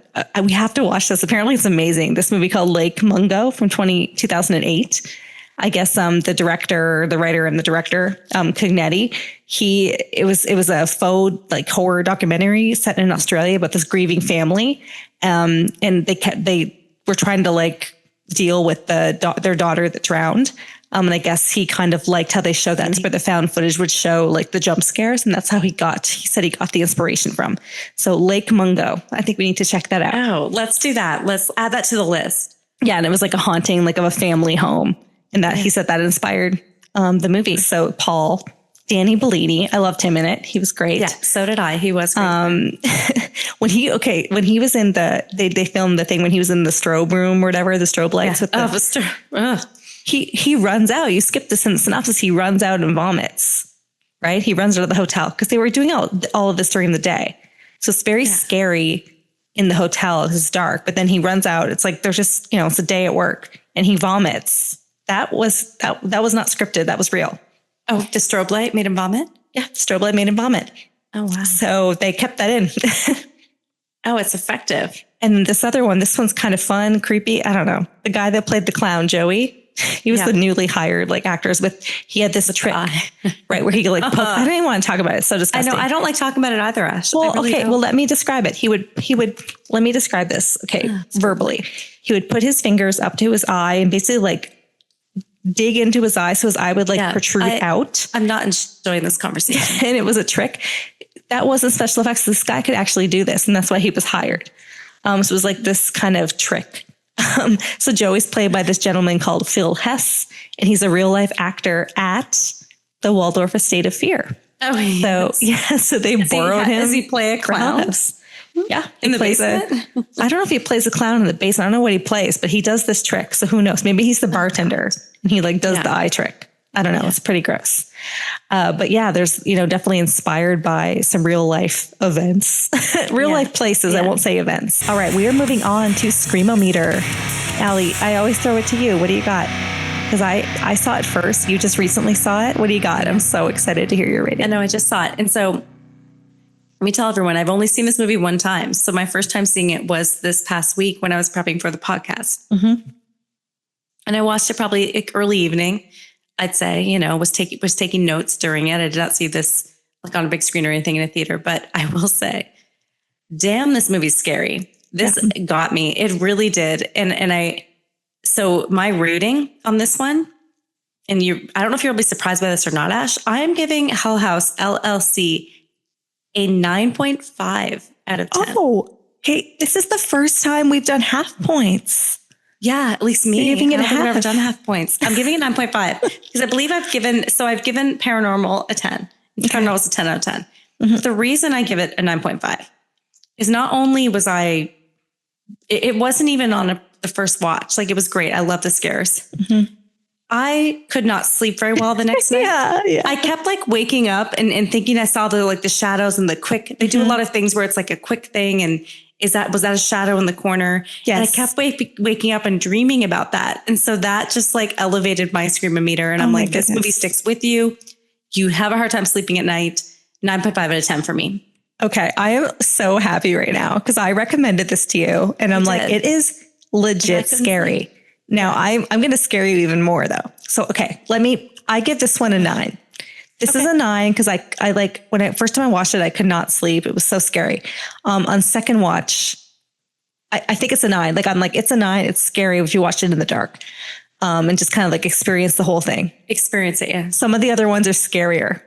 we have to watch this. Apparently it's amazing. This movie called Lake Mungo from 2008. I guess, the writer and the director, Cognetti, it was a faux horror documentary set in Australia about this grieving family. And they were trying to deal with their daughter that drowned. And I guess he kind of liked how they showed that, but the found footage would show the jump scares. And that's how he said he got the inspiration from. So Lake Mungo, I think we need to check that out. Oh, let's do that. Let's add that to the list. Yeah. And it was a haunting, of a family home. And that he said that inspired the movie. So Danny Bellini, I loved him in it. He was great. Yeah, so did I. He was great. When he was in they filmed the thing when he was in the strobe room or whatever, the strobe lights with he runs out. You skipped the synopsis. He runs out and vomits, right? He runs out of the hotel because they were doing all of this during the day. So it's very scary in the hotel. It's dark, but then he runs out. It's they're just, it's a day at work and he vomits. That was not scripted. That was real. Oh, the strobe light made him vomit? Yeah. The strobe light made him vomit. Oh, wow. So they kept that in. Oh, it's effective. And this other one, this one's kind of fun, creepy. I don't know. The guy that played the clown, Joey, he was the newly hired actors he had this trick, right? Where he I don't even want to talk about it. It's so disgusting. I know. I don't like talking about it either, Ash. Well, really well, let me describe it. He would, let me describe this. Okay. Verbally. He would put his fingers up to his eye and basically dig into his eye. So his eye would protrude out. I'm not enjoying this conversation. And it was a trick. That wasn't special effects. This guy could actually do this. And that's why he was hired. So it was this kind of trick. So Joey's played by this gentleman called Phil Hess, and he's a real life actor at the Waldorf Estate of Fear. Oh, yes. So yeah, so they borrowed him. Does he play a clown? Yeah, In the basement? I don't know if he plays a clown in the basement. I don't know what he plays, but he does this trick. So who knows? Maybe he's the bartender and he like does the eye trick. I don't know. It's pretty gross. But yeah, there's, definitely inspired by some real life events, real life places. I won't say events. All right. We are moving on to Screamometer. Allie, I always throw it to you. What do you got? Because I saw it first. You just recently saw it. What do you got? I'm so excited to hear your rating. I know, I just saw it. And so let me tell everyone, I've only seen this movie one time. So my first time seeing it was this past week when I was prepping for the podcast. Mm-hmm. And I watched it probably early evening. I'd say, was taking notes during it. I did not see this like on a big screen or anything in a theater, but I will say, damn, this movie's scary. This got me. It really did. So my rating on this one, and I don't know if you'll be surprised by this or not, Ash. I am giving House LLC a 9.5 out of 10. Oh, hey, this is the first time we've done half points. Yeah, at least me. You're giving it I've never done half points. I'm giving it 9.5 because I believe I've given Paranormal a 10. Paranormal is a 10 out of 10. Mm-hmm. The reason I give it a 9.5 is not only was it wasn't even on the first watch. Like it was great. I love the scares. Mm-hmm. I could not sleep very well the next night. Yeah. I kept like waking up and thinking I saw the shadows and the quick, they do a lot of things where it's like a quick thing. And was that a shadow in the corner? Yes. And I kept waking up and dreaming about that. And so that just like elevated my Screamometer. And I'm like, this movie sticks with you. You have a hard time sleeping at night. 9.5 out of 10 for me. Okay. I am so happy right now because I recommended this to you and I'm like, it is legit scary. Now I'm going to scare you even more though. So, okay, I give this one a 9. This is a 9 because I like when first time I watched it, I could not sleep. It was so scary. On second watch, I think it's a 9. Like I'm like, it's a 9. It's scary if you watch it in the dark, and just kind of like experience the whole thing. Experience it, yeah. Some of the other ones are scarier.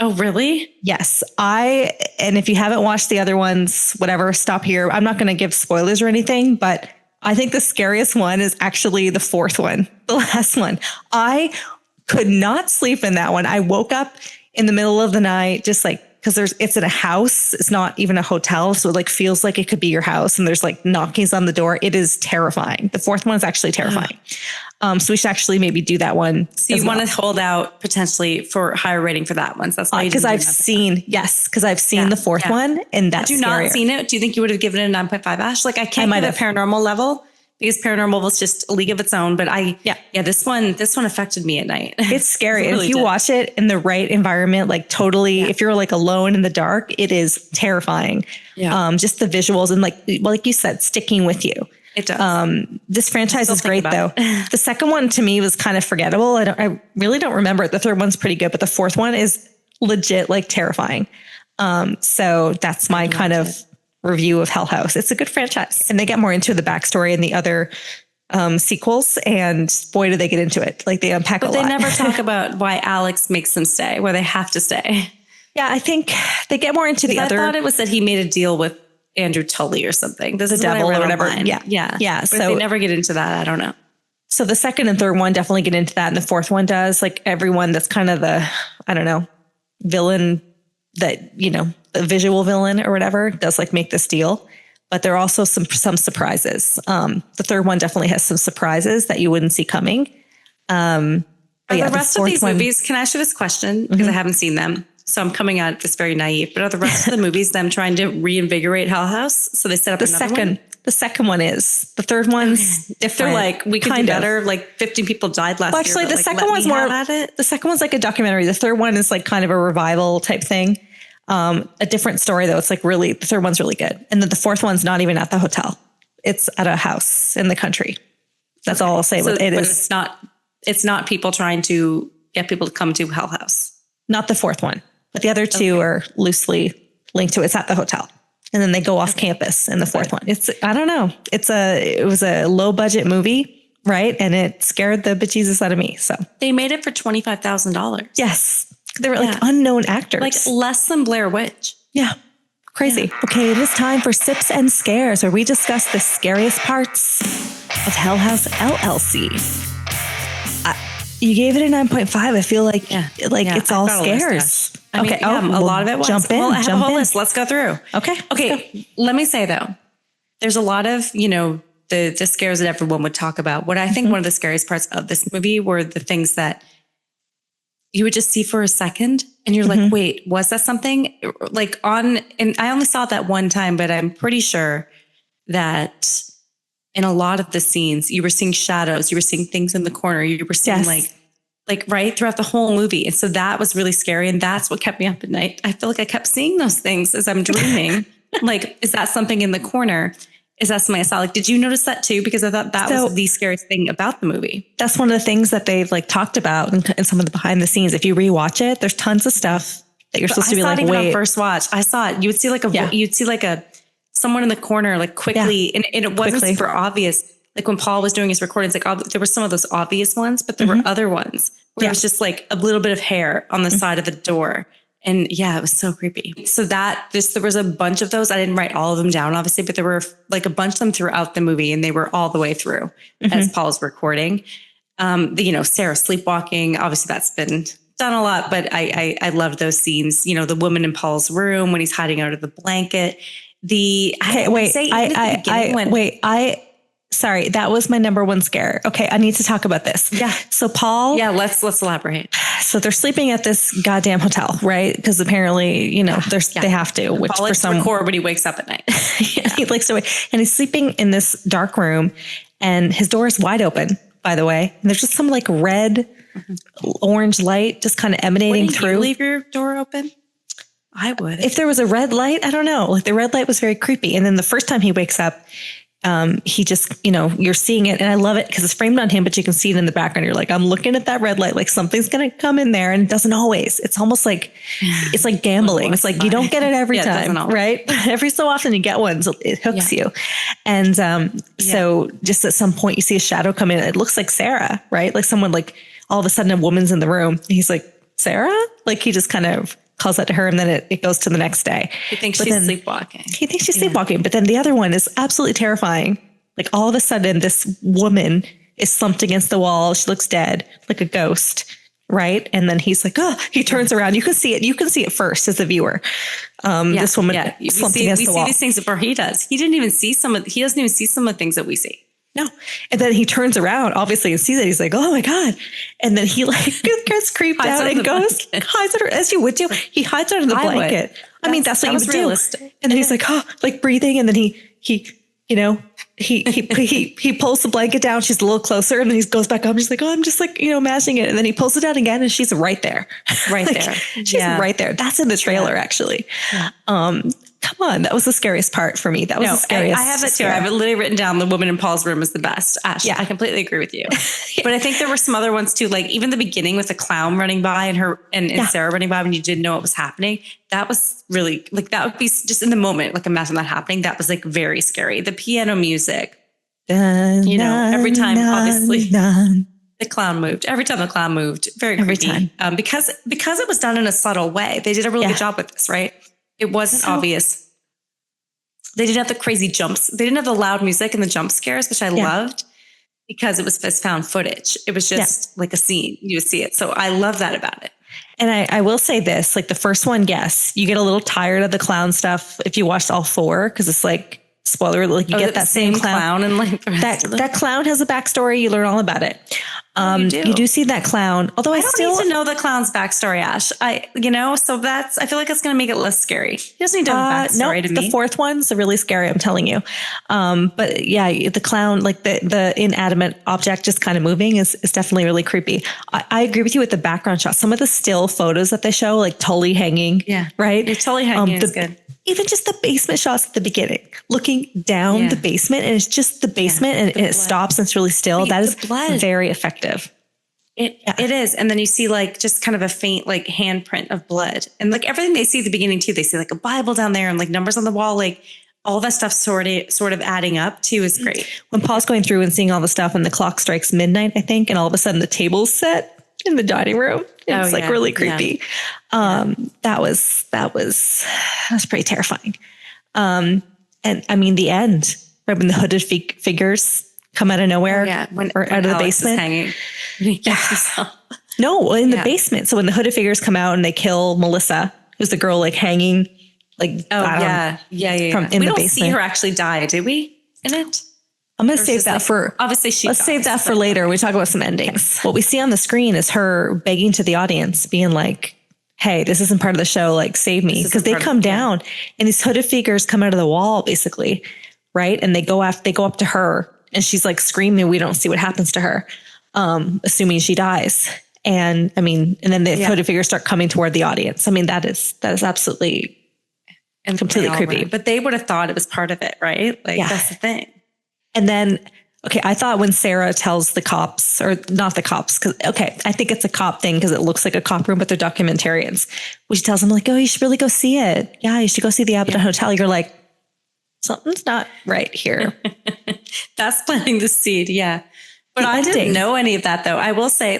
Oh, really? Yes. And if you haven't watched the other ones, whatever, stop here. I'm not going to give spoilers or anything, but I think the scariest one is actually the fourth one, the last one. I could not sleep in that one. I woke up in the middle of the night, just like, because it's in a house. It's not even a hotel. So it like feels like it could be your house. And there's like knockings on the door. It is terrifying. The fourth one is actually terrifying. So we should actually maybe do that one. So you want to hold out potentially for higher rating for that one. So that's why because I've seen the fourth one and that's Had you not seen it? Do you think you would have given it a 9.5, Ash? Like I can't give it a Paranormal level because Paranormal was just a league of its own. But this one affected me at night. It's scary. Really if you watch it in the right environment, like totally, if you're like alone in the dark, it is terrifying. Yeah. Just the visuals and like you said, sticking with you. It does. This franchise is great though. The second one to me was kind of forgettable. I really don't remember it. The third one's pretty good, but the fourth one is legit like terrifying. So that's my kind of review of Hell House. It's a good franchise and they get more into the backstory and the other sequels and boy, do they get into it. Like they unpack a lot. But they never talk about why Alex makes them stay, where they have to stay. Yeah, I think they get more into the other. I thought it was that he made a deal with Andrew Tully or something. This is devil or whatever. Yeah. But so if they never get into that, I don't know. So the second and third one definitely get into that. And the fourth one does. Like everyone that's kind of the, I don't know, villain that, the visual villain or whatever does like make this deal. But there are also some surprises. The third one definitely has some surprises that you wouldn't see coming. The rest of these movies, can I ask you this question? Because I haven't seen them. So I'm coming at this very naive, but are the rest of the movies them trying to reinvigorate Hell House? So they set up another one? The second one is. The third one's different. They're like, we could do better. Like 15 people died last year. Actually, the second one's more at it. The second one's like a documentary. The third one is like kind of a revival type thing. A different story though. It's like really, the third one's really good. And then the fourth one's not even at the hotel. It's at a house in the country. That's all I'll say. But it's not people trying to get people to come to Hell House. Not the fourth one. But the other two are loosely linked to it. It's at the hotel. And then they go off campus in the fourth one. I don't know. It was a low budget movie, right? And it scared the bejesus out of me. So they made it for $25,000. Yes. They were like unknown actors. Like less than Blair Witch. Yeah. Crazy. Yeah. Okay. It is time for Sips and Scares, where we discuss the scariest parts of House LLC. You gave it a 9.5. I feel like it's all scares. Okay. A lot of it was. Jump in. Well, I have jump a whole in. list. Let's go through. Okay. Let me say though, there's a lot of, the scares that everyone would talk about. What I think one of the scariest parts of this movie were the things that you would just see for a second and you're like, wait, was that something and I only saw it that one time, but I'm pretty sure that in a lot of the scenes, you were seeing shadows, you were seeing things in the corner, you were seeing like right throughout the whole movie. And so that was really scary. And that's what kept me up at night. I feel like I kept seeing those things as I'm dreaming. Like, is that something in the corner? Is that something I saw? Like, did you notice that too? Because I thought that was the scariest thing about the movie. That's one of the things that they've talked about in some of the behind the scenes. If you rewatch it, there's tons of stuff that you're supposed to be like, wait. On first watch, I saw it. You would see someone in the corner, quickly, and it wasn't super obvious. Like when Paul was doing his recordings, there were some of those obvious ones, but there were other ones where it was just a little bit of hair on the side of the door. And it was so creepy. So there was a bunch of those. I didn't write all of them down, obviously, but there were a bunch of them throughout the movie, and they were all the way through as Paul's recording. Sarah sleepwalking, obviously that's been done a lot, but I loved those scenes. The woman in Paul's room when he's hiding under the blanket. Sorry, that was my number one scare. Okay, I need to talk about this. Yeah. So Paul. Yeah, let's elaborate. So they're sleeping at this goddamn hotel, right? Because apparently, they have to. Which Paul likes to record when he wakes up at night. He likes to, and he's sleeping in this dark room, and his door is wide open. By the way, and there's just some red, orange light just kind of emanating through. You leave your door open? I would. If there was a red light, I don't know. The red light was very creepy. And then the first time he wakes up, he just, you're seeing it, and I love it because it's framed on him, but you can see it in the background. You're like, I'm looking at that red light, like something's going to come in there, and it doesn't always. It's almost like, it's like gambling. It's like, you don't get it every time, right? Every so often you get one, so it hooks you. And, so just at some point you see a shadow come in. It looks like Sarah, right? Like someone, all of a sudden a woman's in the room. He's like, Sarah? He just kind of calls that to her, and then it goes to the next day. He thinks she's sleepwalking. He thinks she's sleepwalking, but then the other one is absolutely terrifying. All of a sudden, this woman is slumped against the wall. She looks dead, like a ghost, right? And then he's like, oh, he turns around. You can see it. You can see it first as a viewer. This woman slumped against the wall. We see these things before he does. He doesn't even see some of the things that we see. No. And then he turns around, obviously, and sees it. He's like, oh my God. And then he gets creeped out and hides under, as you would do. He hides under the blanket. I mean, that's what you would do. And then he's like, oh, breathing. And then he pulls the blanket down. She's a little closer, and then he goes back up. He's like, oh, I'm just mashing it. And then he pulls it down again, and she's right there. Right there. She's right there. That's in the trailer, actually. Yeah. Come on. That was the scariest part for me. That was the scariest. I have that too. I have it literally written down. The woman in Paul's room is the best. Ash, I completely agree with you. But I think there were some other ones too. Even the beginning with the clown running by and Sarah running by when you didn't know what was happening. That was really that would be just in the moment. Imagine that happening. That was very scary. The piano music, every time, obviously. The clown moved. Every time the clown moved, very creepy. Because it was done in a subtle way. They did a really good job with this, right? It wasn't obvious. They didn't have the crazy jumps. They didn't have the loud music and the jump scares, which I loved because it was found footage. It was just like a scene. You would see it. So I love that about it. And I will say this, the first one, yes, you get a little tired of the clown stuff if you watched all four, because it's spoiler, you get that same clown and that clown has a backstory. You learn all about it. You do see that clown, although I still need to know the clown's backstory, Ash. So I feel like it's going to make it less scary. He doesn't need to have a backstory to me. The fourth one's really scary, I'm telling you. But yeah, the clown, the inanimate object just kind of moving is definitely really creepy. I agree with you with the background shot. Some of the still photos that they show, Tully hanging. Yeah. Right. Yeah, Tully hanging is good. Even just the basement shots at the beginning, looking down the basement, and it's just the basement, and it stops and it's really still. That is very effective. It is. And then you see just kind of a faint handprint of blood, and everything they see at the beginning too. They see a Bible down there and numbers on the wall, all that stuff sort of adding up too is great. When Paul's going through and seeing all the stuff, and the clock strikes midnight, I think, and all of a sudden the table's set in the dining room. It's really creepy. That was pretty terrifying. And I mean, the end, right when the hooded figures come out of nowhere or out of the Alex basement. is hanging. He kills himself. No, in the basement. So when the hooded figures come out and they kill Melissa, who's the girl like hanging, like in the basement. We don't see her actually die, do we? In it, I'm gonna save that for obviously let's save that for later. We talk about some endings. What we see on the screen is her begging to the audience, being like, "Hey, this isn't part of the show. Like, save me!" Because they come down and these hooded figures come out of the wall, basically, right? And they go up to her, and she's like screaming. We don't see what happens to her, assuming she dies. And I mean, and then the hooded figures start coming toward the audience. I mean, that is absolutely and completely creepy. But they would have thought it was part of it, right? Like that's the thing. And then, okay, I thought when Sarah tells the cops, or not the cops, because, I think it's a cop thing because it looks like a cop room, but they're documentarians. When she tells them like, oh, you should really go see it. Yeah, you should go see the Abaddon Hotel. You're like, something's not right here. That's planting the seed. Yeah. But I didn't know any of that though. I will say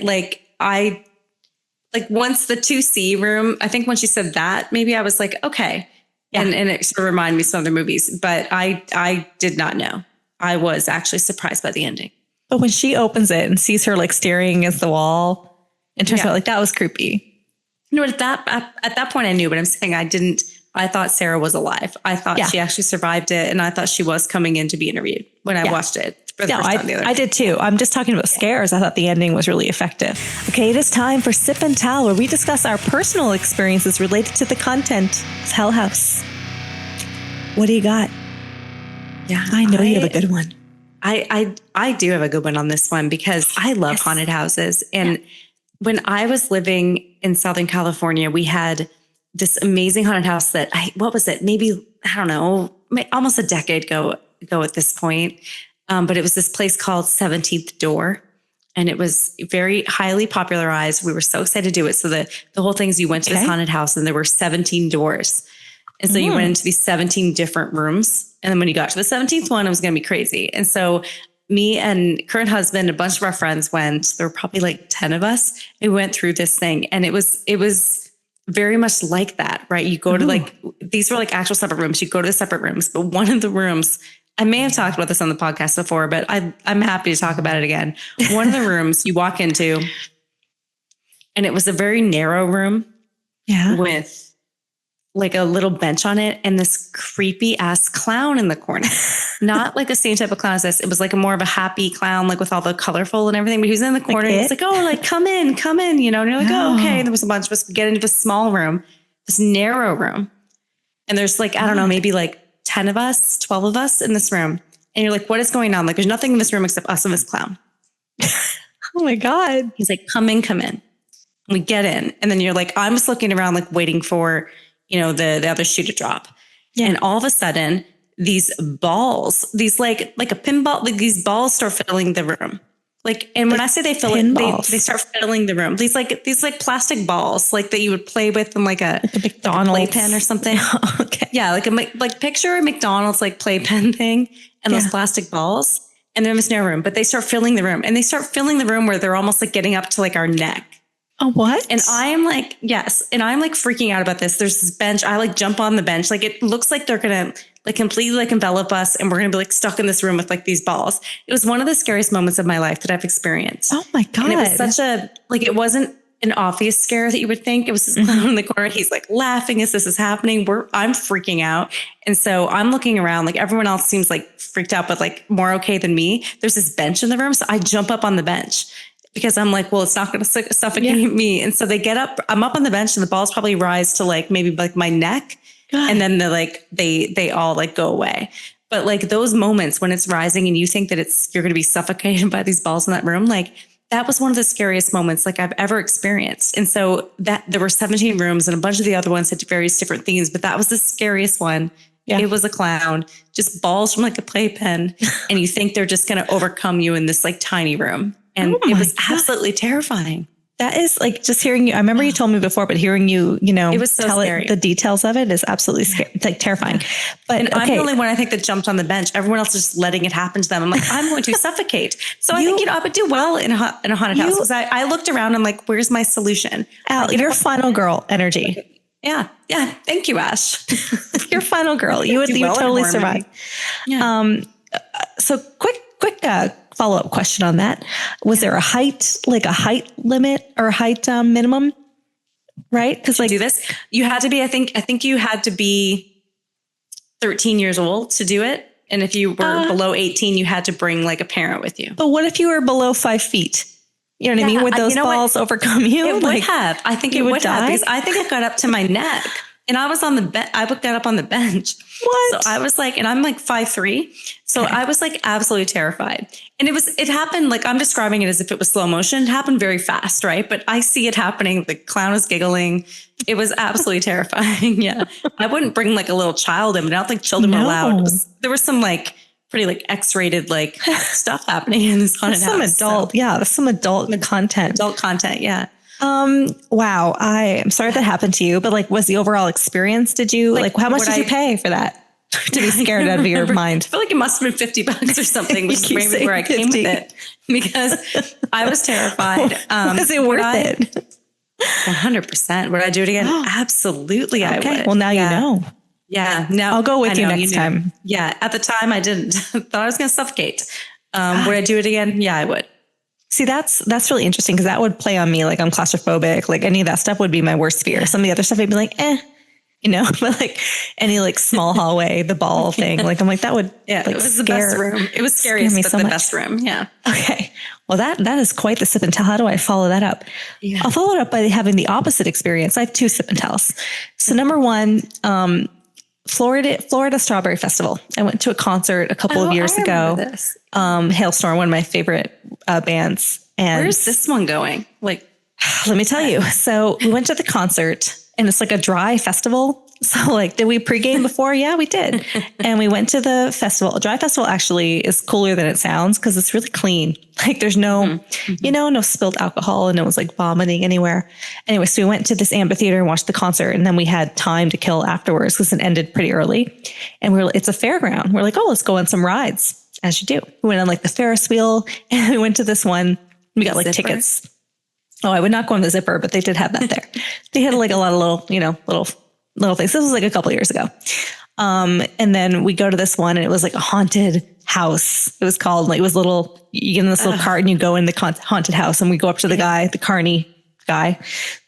once the 2C room, I think when she said that, maybe I was like, okay. Yeah. And it sort of reminded me of some other movies, but I did not know. I was actually surprised by the ending. But when she opens it and sees her like staring against the wall, and turns out like that was creepy. You know, at that point I knew, but I'm saying I thought Sarah was alive. I thought she actually survived it. And I thought she was coming in to be interviewed when I watched it. For the first time the other day. I did too. I'm just talking about scares. I thought the ending was really effective. Okay, it is time for Sip and Tell, where we discuss our personal experiences related to the content. It's Hell House. What do you got? Yeah, I know you have a good one. I do have a good one on this one because I love haunted houses. And when I was living in Southern California, we had this amazing haunted house that what was it? Maybe, I don't know, almost a decade ago at this point. But it was this place called 17th Door. And it was very highly popularized. We were so excited to do it. So the whole thing is you went to this haunted house and there were 17 doors. And so you went into these 17 different rooms. And then when you got to the 17th one, it was going to be crazy. And so me and current husband, a bunch of our friends went. There were probably like 10 of us. We went through this thing. And it was very much like that, right? You go to these were like actual separate rooms. You go to the separate rooms. But one of the rooms, I may have talked about this on the podcast before, but I'm happy to talk about it again. One of the rooms you walk into, and it was a very narrow room with like a little bench on it and this creepy ass clown in the corner. Not like the same type of clown as this. It was like more of a happy clown, like with all the colorful and everything. But he was in the corner. He was like, oh, like come in, you know, and you're like, oh, okay. And there was a bunch of us get into this small room, this narrow room. And there's like, I don't know, maybe like 10 of us, 12 of us in this room. And you're like, what is going on? Like, there's nothing in this room except us and this clown. Oh my God. He's like, come in. And we get in. And then you're like, I'm just looking around, like waiting for, you know, the other shoe to drop. Yeah. And all of a sudden these balls, these like a pinball, like these balls start filling the room. Like, and when I say they fill it, they start filling the room. These like plastic balls, like that you would play with in like a McDonald's playpen or something. Okay. Yeah. Like picture a McDonald's like playpen thing and those plastic balls, and they're in this narrow room, but they start filling the room, and they start filling the room where they're almost like getting up to like our neck. Oh, what? And I'm like, yes. And I'm like freaking out about this. There's this bench. I like jump on the bench. Like it looks like they're going to like completely like envelop us. And we're going to be like stuck in this room with like these balls. It was one of the scariest moments of my life that I've experienced. Oh my God. And it was such a, like, it wasn't an obvious scare that you would think. It was this clown in the corner. He's like laughing as this is happening. I'm freaking out. And so I'm looking around, like everyone else seems like freaked out, but like more okay than me. There's this bench in the room. So I jump up on the bench, because I'm like, well, it's not going to suffocate me. And so they get up, I'm up on the bench, and the balls probably rise to like maybe like my neck. God. And then they all like go away. But like those moments when it's rising and you think that you're going to be suffocated by these balls in that room, like that was one of the scariest moments like I've ever experienced. And so that there were 17 rooms, and a bunch of the other ones had various different themes, but that was the scariest one. Yeah. It was a clown, just balls from like a playpen. And you think they're just going to overcome you in this like tiny room. And it was absolutely terrifying. That is like just hearing you. I remember you told me before, but hearing you, it was so tell scary. The details of it is absolutely scary. It's like terrifying. Yeah. But I'm the only one I think that jumped on the bench. Everyone else is just letting it happen to them. I'm like, I'm going to suffocate. So I think, I would do well in a haunted house. Because I looked around. I'm like, where's my solution? Al, you're final girl energy. Yeah. Thank you, Ash. You're final girl. You totally survive. Yeah. So quick follow-up question on that. Was there a height limit or height minimum? Right? Because like do this, you had to be, I think you had to be 13 years old to do it. And if you were below 18, you had to bring like a parent with you. But what if you were below 5 feet? You know what I mean? Would those balls overcome you? It would have. I think it would have, because I think it got up to my neck. And I was on the I got up on the bench. What? So I was like, and I'm like 5'3". So I was like absolutely terrified. And it happened, like I'm describing it as if it was slow motion. It happened very fast, right? But I see it happening. The clown was giggling. It was absolutely terrifying. Yeah. I wouldn't bring like a little child in, but I don't think children were allowed. There was some like pretty like X-rated like stuff happening in this haunted house. Some adult content. Adult content, yeah. Wow. I am sorry if that happened to you, but like, was the overall experience, did you like how much did you pay for that to be scared out of your mind? I feel like it must have been $50 or something, which is maybe where I came with it, because I was terrified. Was it worth it? 100%. Would I do it again? Absolutely. I would. Well, now you know. Yeah. Now I'll go with you next time. Yeah. At the time I didn't. Thought I was going to suffocate. Would I do it again? Yeah, I would. See, that's really interesting, because that would play on me. Like I'm claustrophobic. Like any of that stuff would be my worst fear. Some of the other stuff I'd be like, but like any like small hallway, the ball thing, like I'm like, that would, like, it was the best room. It was scariest, but the best room. Yeah. Okay. Well, that is quite the sip and tell. How do I follow that up? Yeah. I'll follow it up by having the opposite experience. I have 2 sip and tells. So number 1, Florida Strawberry Festival. I went to a concert a couple of years ago. Hailstorm, one of my favorite bands. And where's this one going? Like, let me tell you. So we went to the concert, and it's like a dry festival. So like, did we pregame before? Yeah, we did. And we went to the festival. A dry festival actually is cooler than it sounds, because it's really clean. Like there's no, no spilled alcohol, and no one's like vomiting anywhere. Anyway, so we went to this amphitheater and watched the concert, and then we had time to kill afterwards because it ended pretty early. And it's a fairground. We're like, oh, let's go on some rides, as you do. We went on like the Ferris wheel, and we went to this one. We got like tickets. Oh, I would not go on the zipper, but they did have that there. They had like a lot of little things. This was like a couple of years ago. And then we go to this one, and it was like a haunted house. It was called, like, it was little, you get in this little cart and you go in the haunted house, and we go up to the guy, the carny guy,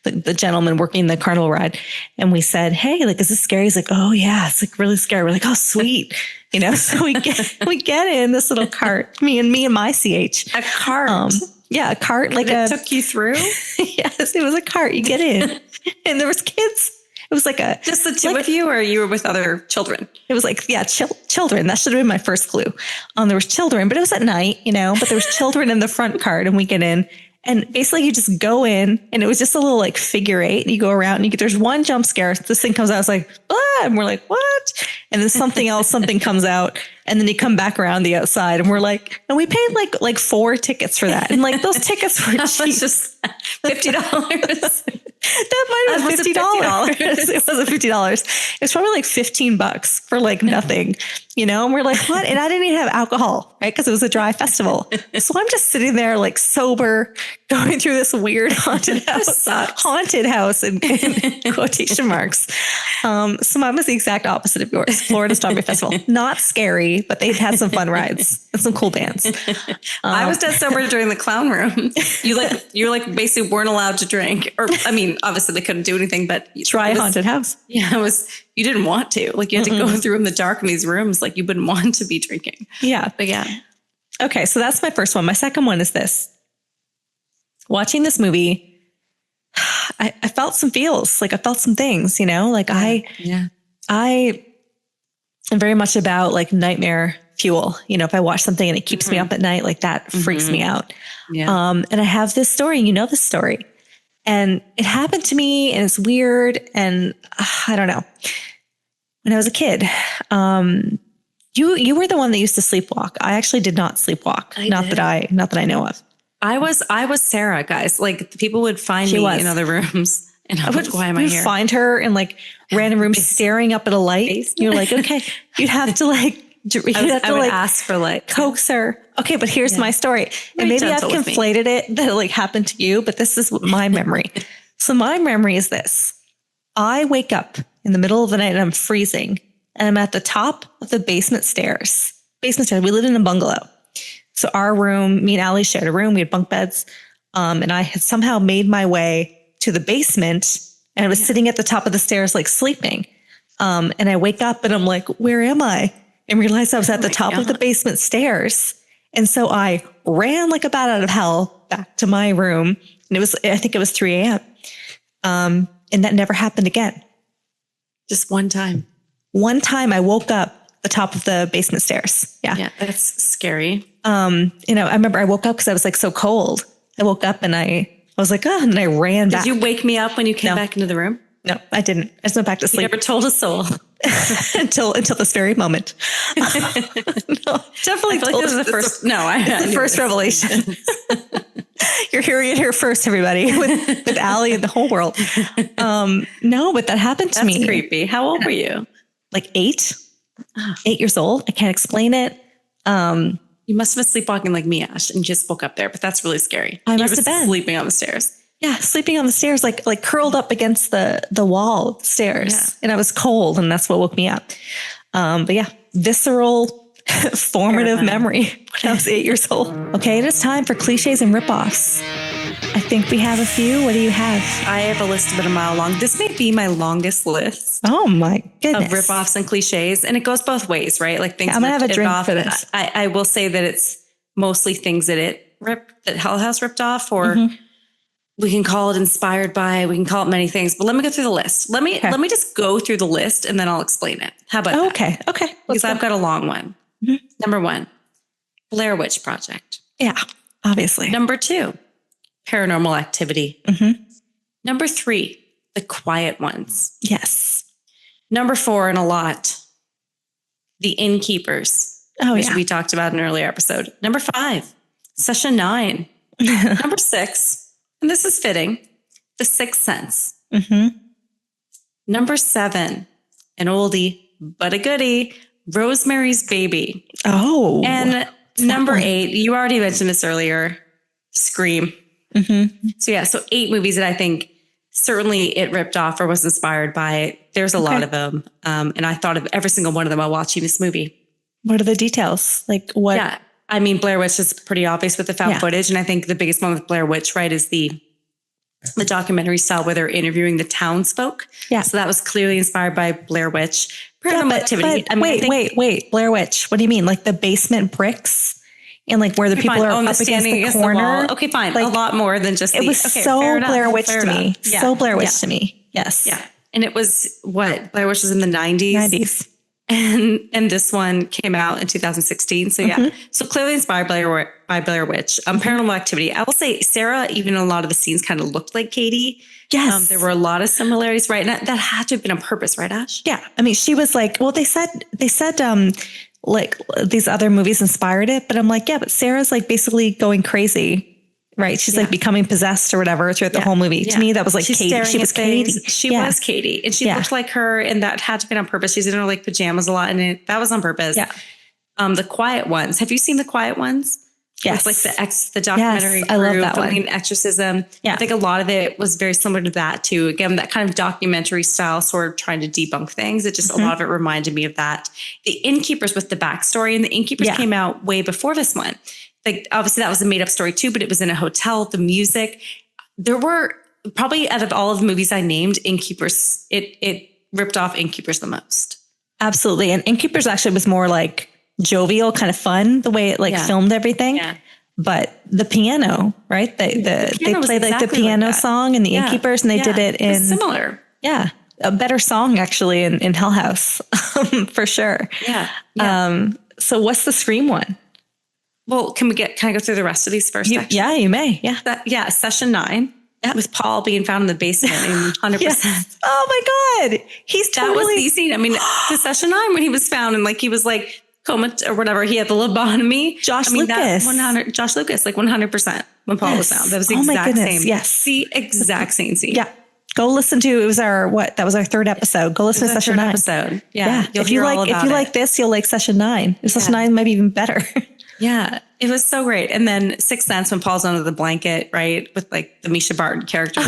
the gentleman working the carnival ride. And we said, hey, like, is this scary? He's like, oh yeah, it's like really scary. We're like, oh, sweet. So we get in this little cart, me and my CH. A cart. Yeah, a cart. Like it took you through? Yes, it was a cart. You get in, and there was kids. It was like just the two of you, or you were with other children? It was like, children. That should have been my first clue. There was children, but it was at night, but there was children in the front cart, and we get in, and basically you just go in, and it was just a little like figure 8, and you go around, and there's one jump scare. This thing comes out. It's like, ah, and we're like, what? And then something comes out, and then you come back around the outside, and we're like, and we paid like 4 tickets for that. And like those tickets were cheap. Just $50. That might have been $50. It wasn't $50. It was probably like $15 for like nothing, and we're like, what? And I didn't even have alcohol, right? Because it was a dry festival. So I'm just sitting there like sober, going through this weird haunted house in quotation marks. So mine was the exact opposite of yours. Florida Strawberry Festival. Not scary, but they had some fun rides and some cool bands. I was dead sober during the clown room. You basically weren't allowed to drink, or I mean, obviously they couldn't do anything, but dry haunted house. Yeah, you didn't want to. Like you had to go through in the dark in these rooms. Like you wouldn't want to be drinking. Yeah. But yeah. Okay. So that's my first one. My second one is this. Watching this movie, I felt some feels. Like I felt some things, like I am very much about like nightmare fuel. If I watch something and it keeps me up at night, like that freaks me out. Yeah. And I have this story, this story, and it happened to me, and it's weird. And I don't know. When I was a kid, you were the one that used to sleepwalk. I actually did not sleepwalk. Not that I know of. I was Sarah, guys. Like people would find me in other rooms, and I would, why am I here? Find her in like random rooms, staring up at a light. You're like, okay, you'd have to like. I would ask for like coax her. Okay, but here's my story. And maybe I've conflated it that it like happened to you, but this is my memory. So my memory is this. I wake up in the middle of the night and I'm freezing, and I'm at the top of the basement stairs. We lived in a bungalow. So our room, me and Allie shared a room. We had bunk beds. And I had somehow made my way to the basement, and I was sitting at the top of the stairs, like sleeping. And I wake up and I'm like, where am I? And realized I was at the top of the basement stairs. And so I ran like a bat out of hell back to my room. And I think it was 3 a.m. And that never happened again. Just one time. One time I woke up the top of the basement stairs. Yeah. Yeah. That's scary. I remember I woke up because I was like so cold. I woke up and I was like, oh, and I ran back. Did you wake me up when you came back into the room? No, I didn't. I just went back to sleep. You never told a soul. until this very moment. No, definitely told this is the first. No, the first revelation. You're hearing it here first, everybody, with Allie and the whole world. No, but that happened to me. That's creepy. How old were you? Like 8 years old. I can't explain it. You must have been sleepwalking like me, Ash, and just woke up there, but that's really scary. I must have been sleeping on the stairs. Yeah, sleeping on the stairs, like curled up against the wall stairs. Yeah. And I was cold, and that's what woke me up. But yeah, visceral, formative memory when I was 8 years old. Okay, it is time for cliches and ripoffs. I think we have a few. What do you have? I have a list about a mile long. This may be my longest list. Oh my goodness. Of ripoffs and cliches. And it goes both ways, right? Like things I'm going to have a drink for this. I will say that it's mostly things that Hell House ripped off, or we can call it inspired by, we can call it many things, but let me go through the list. Let me just go through the list and then I'll explain it. How about that? Okay. Because I've got a long one. Mm-hmm. Number 1, Blair Witch Project. Yeah, obviously. Number 2, Paranormal Activity. Mm-hmm. Number 3, The Quiet Ones. Yes. Number 4, and a lot, The Innkeepers. Which we talked about in an earlier episode. Number 5, Session 9. Number 6, and this is fitting, The Sixth Sense. Mm-hmm. Number 7, an oldie, but a goodie, Rosemary's Baby. Oh. And number 8, you already mentioned this earlier, Scream. Mm-hmm. So 8 movies that I think certainly it ripped off or was inspired by. There's a lot of them. And I thought of every single one of them while watching this movie. What are the details? Like what? Yeah. I mean, Blair Witch is pretty obvious with the found footage. And I think the biggest one with Blair Witch, right, is the documentary style where they're interviewing the townsfolk. Yeah. So that was clearly inspired by Blair Witch. Paranormal Activity. Wait. Blair Witch. What do you mean? Like the basement bricks and like where the people are up against the corner? Okay, fine. Like, a lot more than just it was so Blair Witch to me. Yeah. So Blair Witch to me. Yes. Yeah. And it was Blair Witch was in the 90s. And this one came out in 2016. So so clearly inspired by Blair Witch. Paranormal Activity. I will say Sarah, even in a lot of the scenes, kind of looked like Katie. Yes. There were a lot of similarities, right? And that had to have been on purpose, right, Ash? Yeah. I mean, she was like, well, they said like these other movies inspired it, but I'm like, yeah, but Sarah's like basically going crazy. Right. She's like becoming possessed or whatever throughout the whole movie. Yeah. To me, that was like Katie. She was Katie. She was Katie. And she looked like her, and that had to be on purpose. She's in her like pajamas a lot, and that was on purpose. Yeah. The Quiet Ones. Have you seen The Quiet Ones? Yes. It's like the documentary. Yes, I love that one. Exorcism. Yeah. I think a lot of it was very similar to that too. Again, that kind of documentary style, sort of trying to debunk things. It just, a lot of it reminded me of that. The Innkeepers with the backstory, and the Innkeepers came out way before this one. Like, obviously that was a made up story too, but it was in a hotel. The music, there were probably out of all of the movies I named, Innkeepers, it ripped off Innkeepers the most. Absolutely. And Innkeepers actually was more like jovial, kind of fun, the way it filmed everything. Yeah. But the piano, right? They played like the piano song in the Innkeepers, and they did it in similar. Yeah. A better song actually in Hell House for sure. Yeah. So what's the Scream one? Well, can I go through the rest of these first? Yeah, you may. Yeah. Session 9 with Paul being found in the basement. 100%. Yes. Oh my God. That was the scene. I mean, the Session 9 when he was found and like, he was like coma or whatever. He had the lobotomy. Josh Lucas, like 100% when Paul was found. That was the exact same. Yes. The exact same scene. Yeah. Go listen to, that was our 3rd episode. Go listen to Session 9. Episode. Yeah. If you like this, you'll like Session 9. Session 9 might be even better. Yeah, it was so great. And then Sixth Sense when Paul's under the blanket, right? With like the Misha Barton character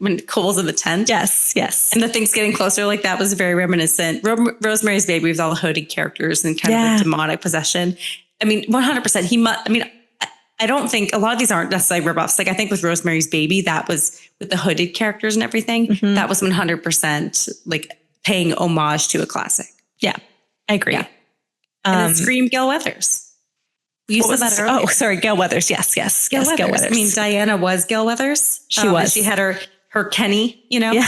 when Cole's in the tent. Yes. And the things getting closer, like that was very reminiscent. Rosemary's Baby with all the hooded characters and kind of the demonic possession. I mean, 100%. He must, I mean, I don't think a lot of these aren't necessarily ripoffs. Like I think with Rosemary's Baby, that was with the hooded characters and everything. That was 100% like paying homage to a classic. Yeah, I agree. Yeah. And then Scream, Gail Weathers. We used that earlier. Oh, sorry. Gail Weathers. Yes. Gail Weathers. I mean, Diana was Gail Weathers. She was. She had her Kenny, you know,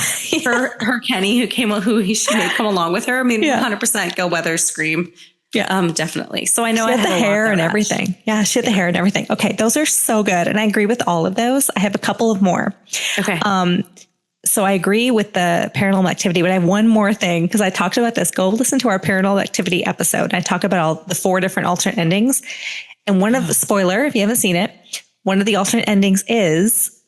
her Kenny who she made come along with her. I mean, 100% Gail Weathers, Scream. Yeah. Definitely. So I know she had the hair and everything. Yeah. She had the hair and everything. Okay. Those are so good. And I agree with all of those. I have a couple of more. Okay. So I agree with the Paranormal Activity, but I have one more thing because I talked about this. Go listen to our Paranormal Activity episode. I talk about all the 4 different alternate endings. And one of the spoiler, if you haven't seen it, one of the alternate endings is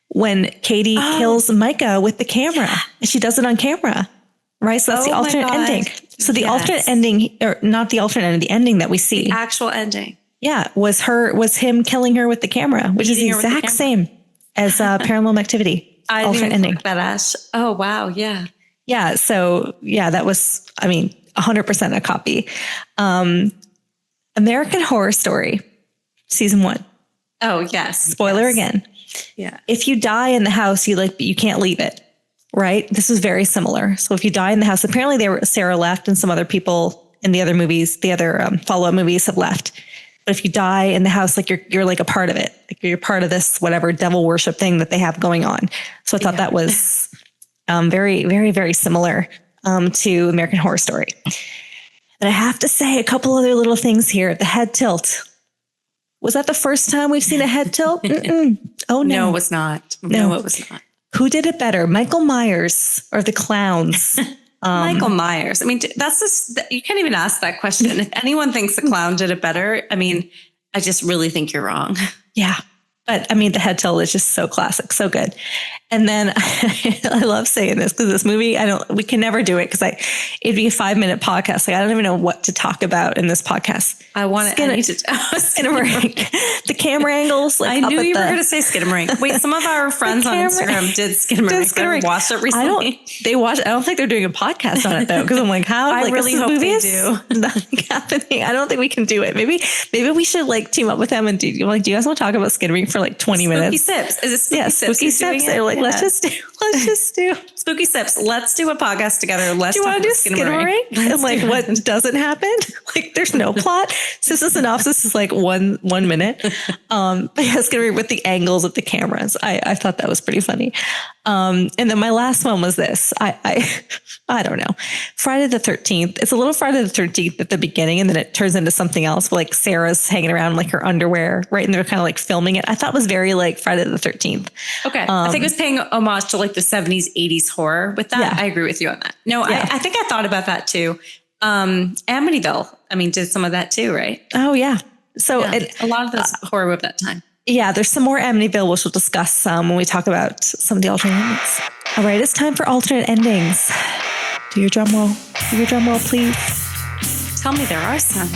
when Katie kills Micah with the camera. And she does it on camera. Right. So that's the alternate ending. So the alternate ending, or not the alternate ending, the ending that we see. The actual ending. Yeah. Was him killing her with the camera, which is the exact same as Paranormal Activity. I alternate ending. That Ash. Oh, wow. Yeah. Yeah. So yeah, that was, I mean, 100% a copy. American Horror Story, season 1. Oh, yes. Spoiler again. Yeah. If you die in the house, you can't leave it. Right. This was very similar. So if you die in the house, apparently Sarah left and some other people in the other movies, the other follow-up movies have left. But if you die in the house, like you're like a part of it, like you're part of this, whatever devil worship thing that they have going on. So I thought that was very, very, very similar to American Horror Story. And I have to say a couple other little things here. The head tilt. Was that the first time we've seen a head tilt? Oh, no. No, it was not. No, it was not. Who did it better, Michael Myers or the clowns? Michael Myers. I mean, that's just, you can't even ask that question. If anyone thinks the clown did it better, I mean, I just really think you're wrong. Yeah. But I mean, the head tilt is just so classic, so good. And then I love saying this because this movie, we can never do it because it'd be a 5-minute podcast. Like I don't even know what to talk about in this podcast. Skinamarink. The camera angles. Like I knew you were going to say Skinamarink. Wait, some of our friends on Instagram did Skinamarink. Watched it recently. I don't think they're doing a podcast on it though. Because I'm like, how? I really hope they do. Happening. I don't think we can do it. Maybe we should like team up with them and do you guys want to talk about Skinamarink for like 20 minutes? Sips. Is it Spooky Sips? Spooky Sips. They're like, let's just do Spooky Sips. Let's do a podcast together. Do you want to do Skinamarink? And like what doesn't happen? Like there's no plot. So this synopsis is like one minute. But yeah, Skinamarink with the angles of the cameras. I thought that was pretty funny. And then my last one was this. I don't know. Friday the 13th. It's a little Friday the 13th at the beginning, and then it turns into something else. But like Sarah's hanging around in like her underwear, right? And they're kind of like filming it. I thought it was very like Friday the 13th. Okay. I think it was paying homage to like the 70s, 80s horror with that. Yeah. I agree with you on that. No, yeah. I think I thought about that too. Amityville, I mean, did some of that too, right? Oh, yeah. So a lot of those horror of that time. Yeah, there's some more Amityville, which we'll discuss when we talk about some of the alternate endings. All right, it's time for alternate endings. Do your drum roll. Do your drum roll, please. Tell me there are some.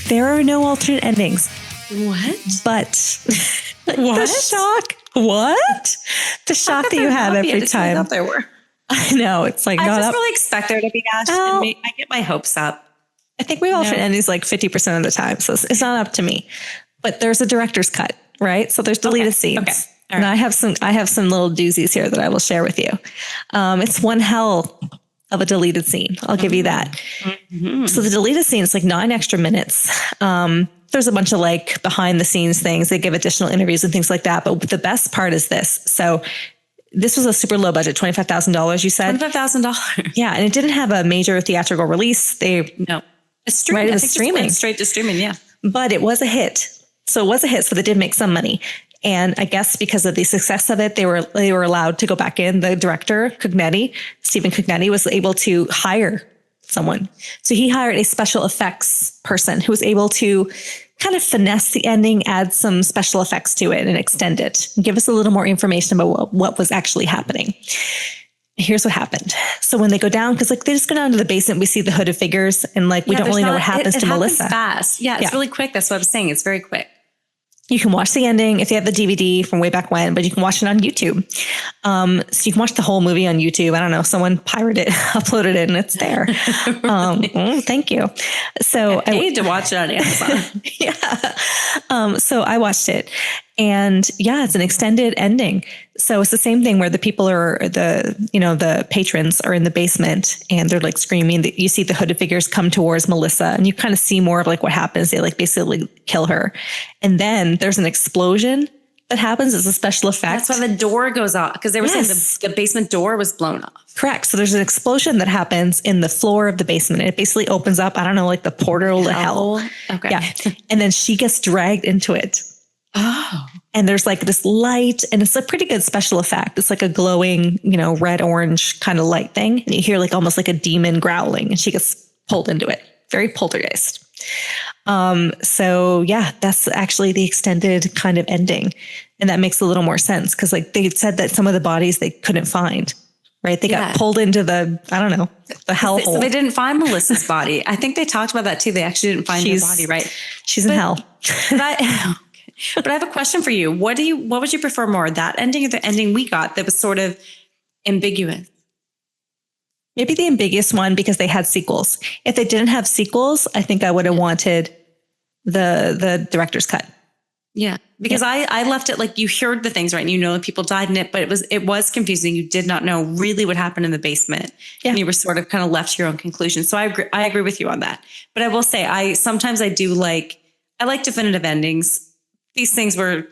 There are no alternate endings. What? But what? The shock. What? The shock that you have every time. I there were. I know. It's like I just really expect there to be Ash. And I get my hopes up. I think we alternate endings like 50% of the time. So it's not up to me. But there's a director's cut, right? So there's deleted scenes. Okay. Right. And I have some little doozies here that I will share with you. It's one hell of a deleted scene. I'll give you that. Mm-hmm. So the deleted scene is like 9 extra minutes. There's a bunch of like behind the scenes things. They give additional interviews and things like that. But the best part is this. So this was a super low budget, $25,000, you said? $25,000. Yeah. And it didn't have a major theatrical release. No. It's streaming. Right, it was streaming. Straight to streaming, yeah. But it was a hit. So it was a hit. So they did make some money. And I guess because of the success of it, they were allowed to go back in. The director, Stephen Cognetti, was able to hire someone. So he hired a special effects person who was able to kind of finesse the ending, add some special effects to it and extend it, and give us a little more information about what was actually happening. Here's what happened. So when they go down, because like they just go down to the basement, we see the hooded figures, and like we don't really know what happens to Melissa. Fast. Yeah, it's really quick. That's what I was saying. It's very quick. You can watch the ending if you have the DVD from way back when, but you can watch it on YouTube. So you can watch the whole movie on YouTube. I don't know, someone pirated it, uploaded it, and it's there. Thank you. So I need to watch it on Amazon. Yeah. So I watched it, and yeah, it's an extended ending. So it's the same thing where the people are the patrons are in the basement and they're like screaming. You see the hooded figures come towards Melissa, and you kind of see more of like what happens. They like basically kill her. And then there's an explosion that happens as a special effect. That's why the door goes off, because they were saying the basement door was blown off. Correct. So there's an explosion that happens in the floor of the basement. And it basically opens up, I don't know, like the portal to hell. Okay. Yeah. And then she gets dragged into it. Oh. And there's like this light, and it's a pretty good special effect. It's like a glowing, red, orange kind of light thing. And you hear like almost like a demon growling, and she gets pulled into it. Very poltergeist. So yeah, that's actually the extended kind of ending. And that makes a little more sense, because like they said that some of the bodies they couldn't find, right? They got pulled into the hellhole. So they didn't find Melissa's body. I think they talked about that too. They actually didn't find her body, right? She's in hell. But I have a question for you. What would you prefer more, that ending or the ending we got that was sort of ambiguous? Maybe the ambiguous one, because they had sequels. If they didn't have sequels, I think I would have wanted the director's cut. Yeah, because I left it like you heard the things, right? And you know that people died in it, but it was confusing. You did not know really what happened in the basement. Yeah. And you were sort of kind of left to your own conclusion. So I agree with you on that. But I will say I like definitive endings. These things were,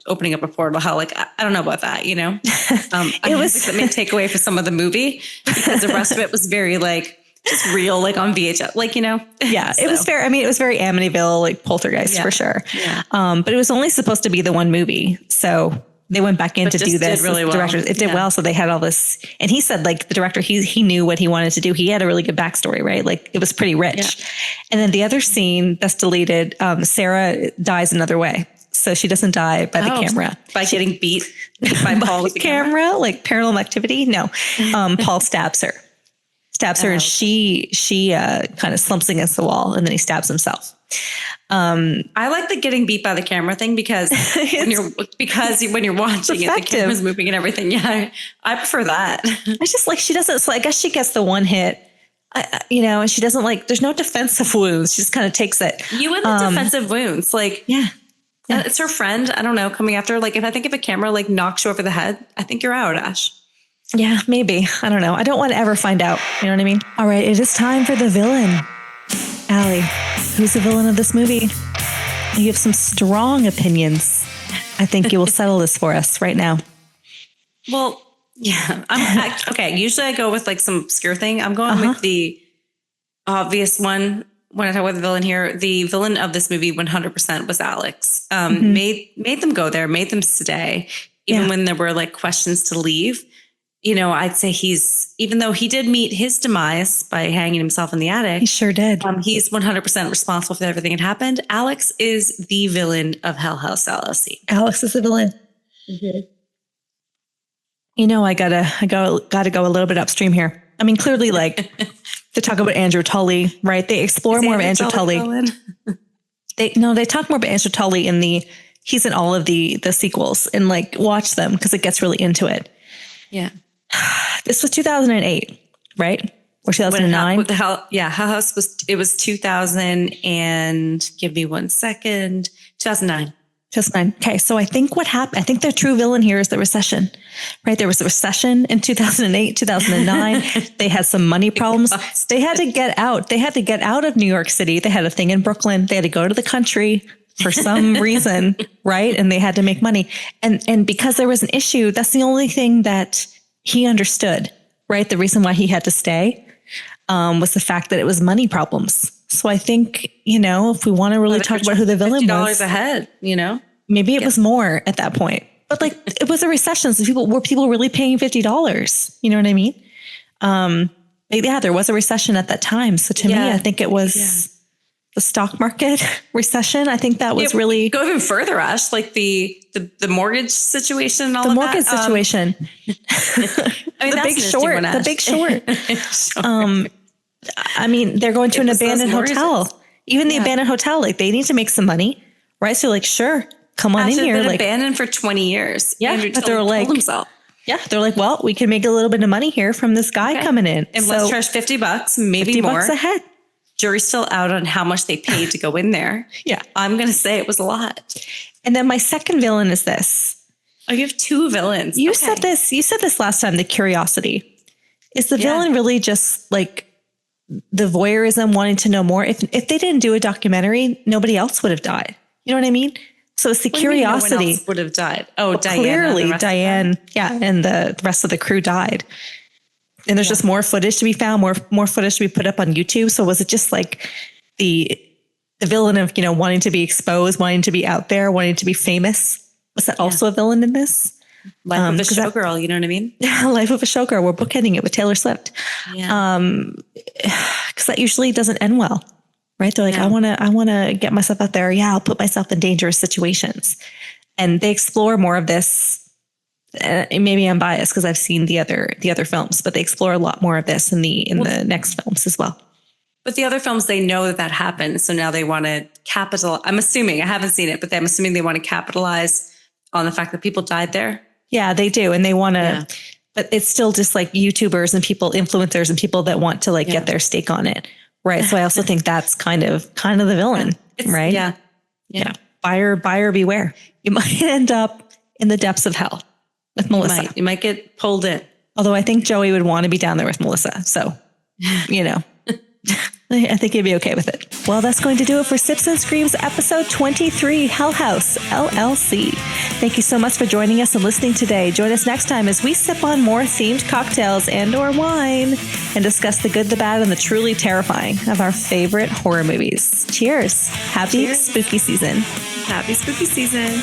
opening up a portal to hell. Like, I don't know about that, It was that may take away for some of the movie, because the rest of it was very like just real, like on VHS, Yeah, so. It was fair. I mean, it was very Amityville, like poltergeist for sure. Yeah. But it was only supposed to be the one movie. So they went back in to do this. Really well. Directors. It did well. So they had all this, and he said like the director, he knew what he wanted to do. He had a really good backstory, right? Like it was pretty rich. Yeah. And then the other scene that's deleted, Sarah dies another way. So she doesn't die by the camera. By getting beat by Paul with the camera? Like Paranormal Activity? No. Paul stabs her. And she kind of slumps against the wall, and then he stabs himself. I like the getting beat by the camera thing, because when you're watching it, the camera's moving and everything. Yeah, I prefer that. It's just like she doesn't. So I guess she gets the one hit. And she doesn't there's no defensive wounds. She just kind of takes it. You and the defensive wounds, yeah. It's her friend. I don't know, coming after her. Like if a camera knocks you over the head, I think you're out, Ash. Yeah, maybe. I don't know. I don't want to ever find out. You know what I mean? All right, it is time for the villain. Allie, who's the villain of this movie? You have some strong opinions. I think you will settle this for us right now. Well, yeah. Okay. Usually I go with some obscure thing. I'm going with the obvious one. When I talk about the villain here, the villain of this movie 100% was Alex. Made them go there, made them stay, even when there were questions to leave. I'd say even though he did meet his demise by hanging himself in the attic. He sure did. He's 100% responsible for everything that happened. Alex is the villain of House LLC. Alex is the villain. Mm-hmm. I gotta go a little bit upstream here. I mean, clearly, they talk about Andrew Tully, right? They explore more of Andrew Tully. They talk more about Andrew Tully he's in all of the sequels, and watch them because it gets really into it. Yeah. This was 2008, right? Or 2009? House was 2000 and give me 1 second. 2009. 2009. Okay. So I think what happened, I think the true villain here is the recession, right? There was a recession in 2008, 2009. They had some money problems. They had to get out. They had to get out of New York City. They had a thing in Brooklyn. They had to go to the country for some reason, right? And they had to make money. And because there was an issue, that's the only thing that he understood, right? The reason why he had to stay was the fact that it was money problems. So I think, if we want to really talk about who the villain was, $50 a head, maybe it was more at that point, but it was a recession. So people were really paying $50. You know what I mean? There was a recession at that time. So to me, I think it was the stock market recession. I think that was really go even further, Ash, the mortgage situation and all the of mortgage that. situation. The Big Short. I mean, they're going to an abandoned hotel. Even the abandoned hotel, they need to make some money, right? So sure, come on in After here. been Like, abandoned for 20 years. yeah, Andrew but Tully they're like, killed himself. yeah, they're like, well, we can make a little bit of money here from this guy coming in. And so let's charge $50, maybe 50 more. bucks a head. Jury's still out on how much they paid to go in there. Yeah. I'm going to say it was a lot. And then my second villain is this. Oh, you have two villains. You said this last time, the curiosity. Is the villain really just like the voyeurism, wanting to know more? If they didn't do a documentary, nobody else would have died. You know what I mean? So it's the curiosity. No one else would have died. Oh, well, clearly Diane, and the rest of the crew died. And there's just more footage to be found, more footage to be put up on YouTube. So was it just like the villain of, wanting to be exposed, wanting to be out there, wanting to be famous? Was that also a villain in this? Life of a showgirl, you know what I mean? Life of a showgirl. We're bookending it with Taylor Swift. Yeah. Because that usually doesn't end well, right? They're like, I want to get myself out there. Yeah, I'll put myself in dangerous situations. And they explore more of this. Maybe I'm biased because I've seen the other films, but they explore a lot more of this in the next films as well. But the other films, they know that happens. So now they want to capitalize. I'm assuming, I haven't seen it, but I'm assuming they want to capitalize on the fact that people died there. Yeah, they do. And they want to, but it's still just like YouTubers and people, influencers and people that want to get their stake on it. Right. So I also think that's kind of the villain, right? Yeah. Buyer beware. You might end up in the depths of hell with Melissa. You might get pulled in. Although I think Joey would want to be down there with Melissa. So, I think he'd be okay with it. Well, that's going to do it for Sips and Screams episode 23, House LLC. Thank you so much for joining us and listening today. Join us next time as we sip on more themed cocktails and or wine and discuss the good, the bad, and the truly terrifying of our favorite horror movies. Cheers. Happy spooky season. Happy spooky season.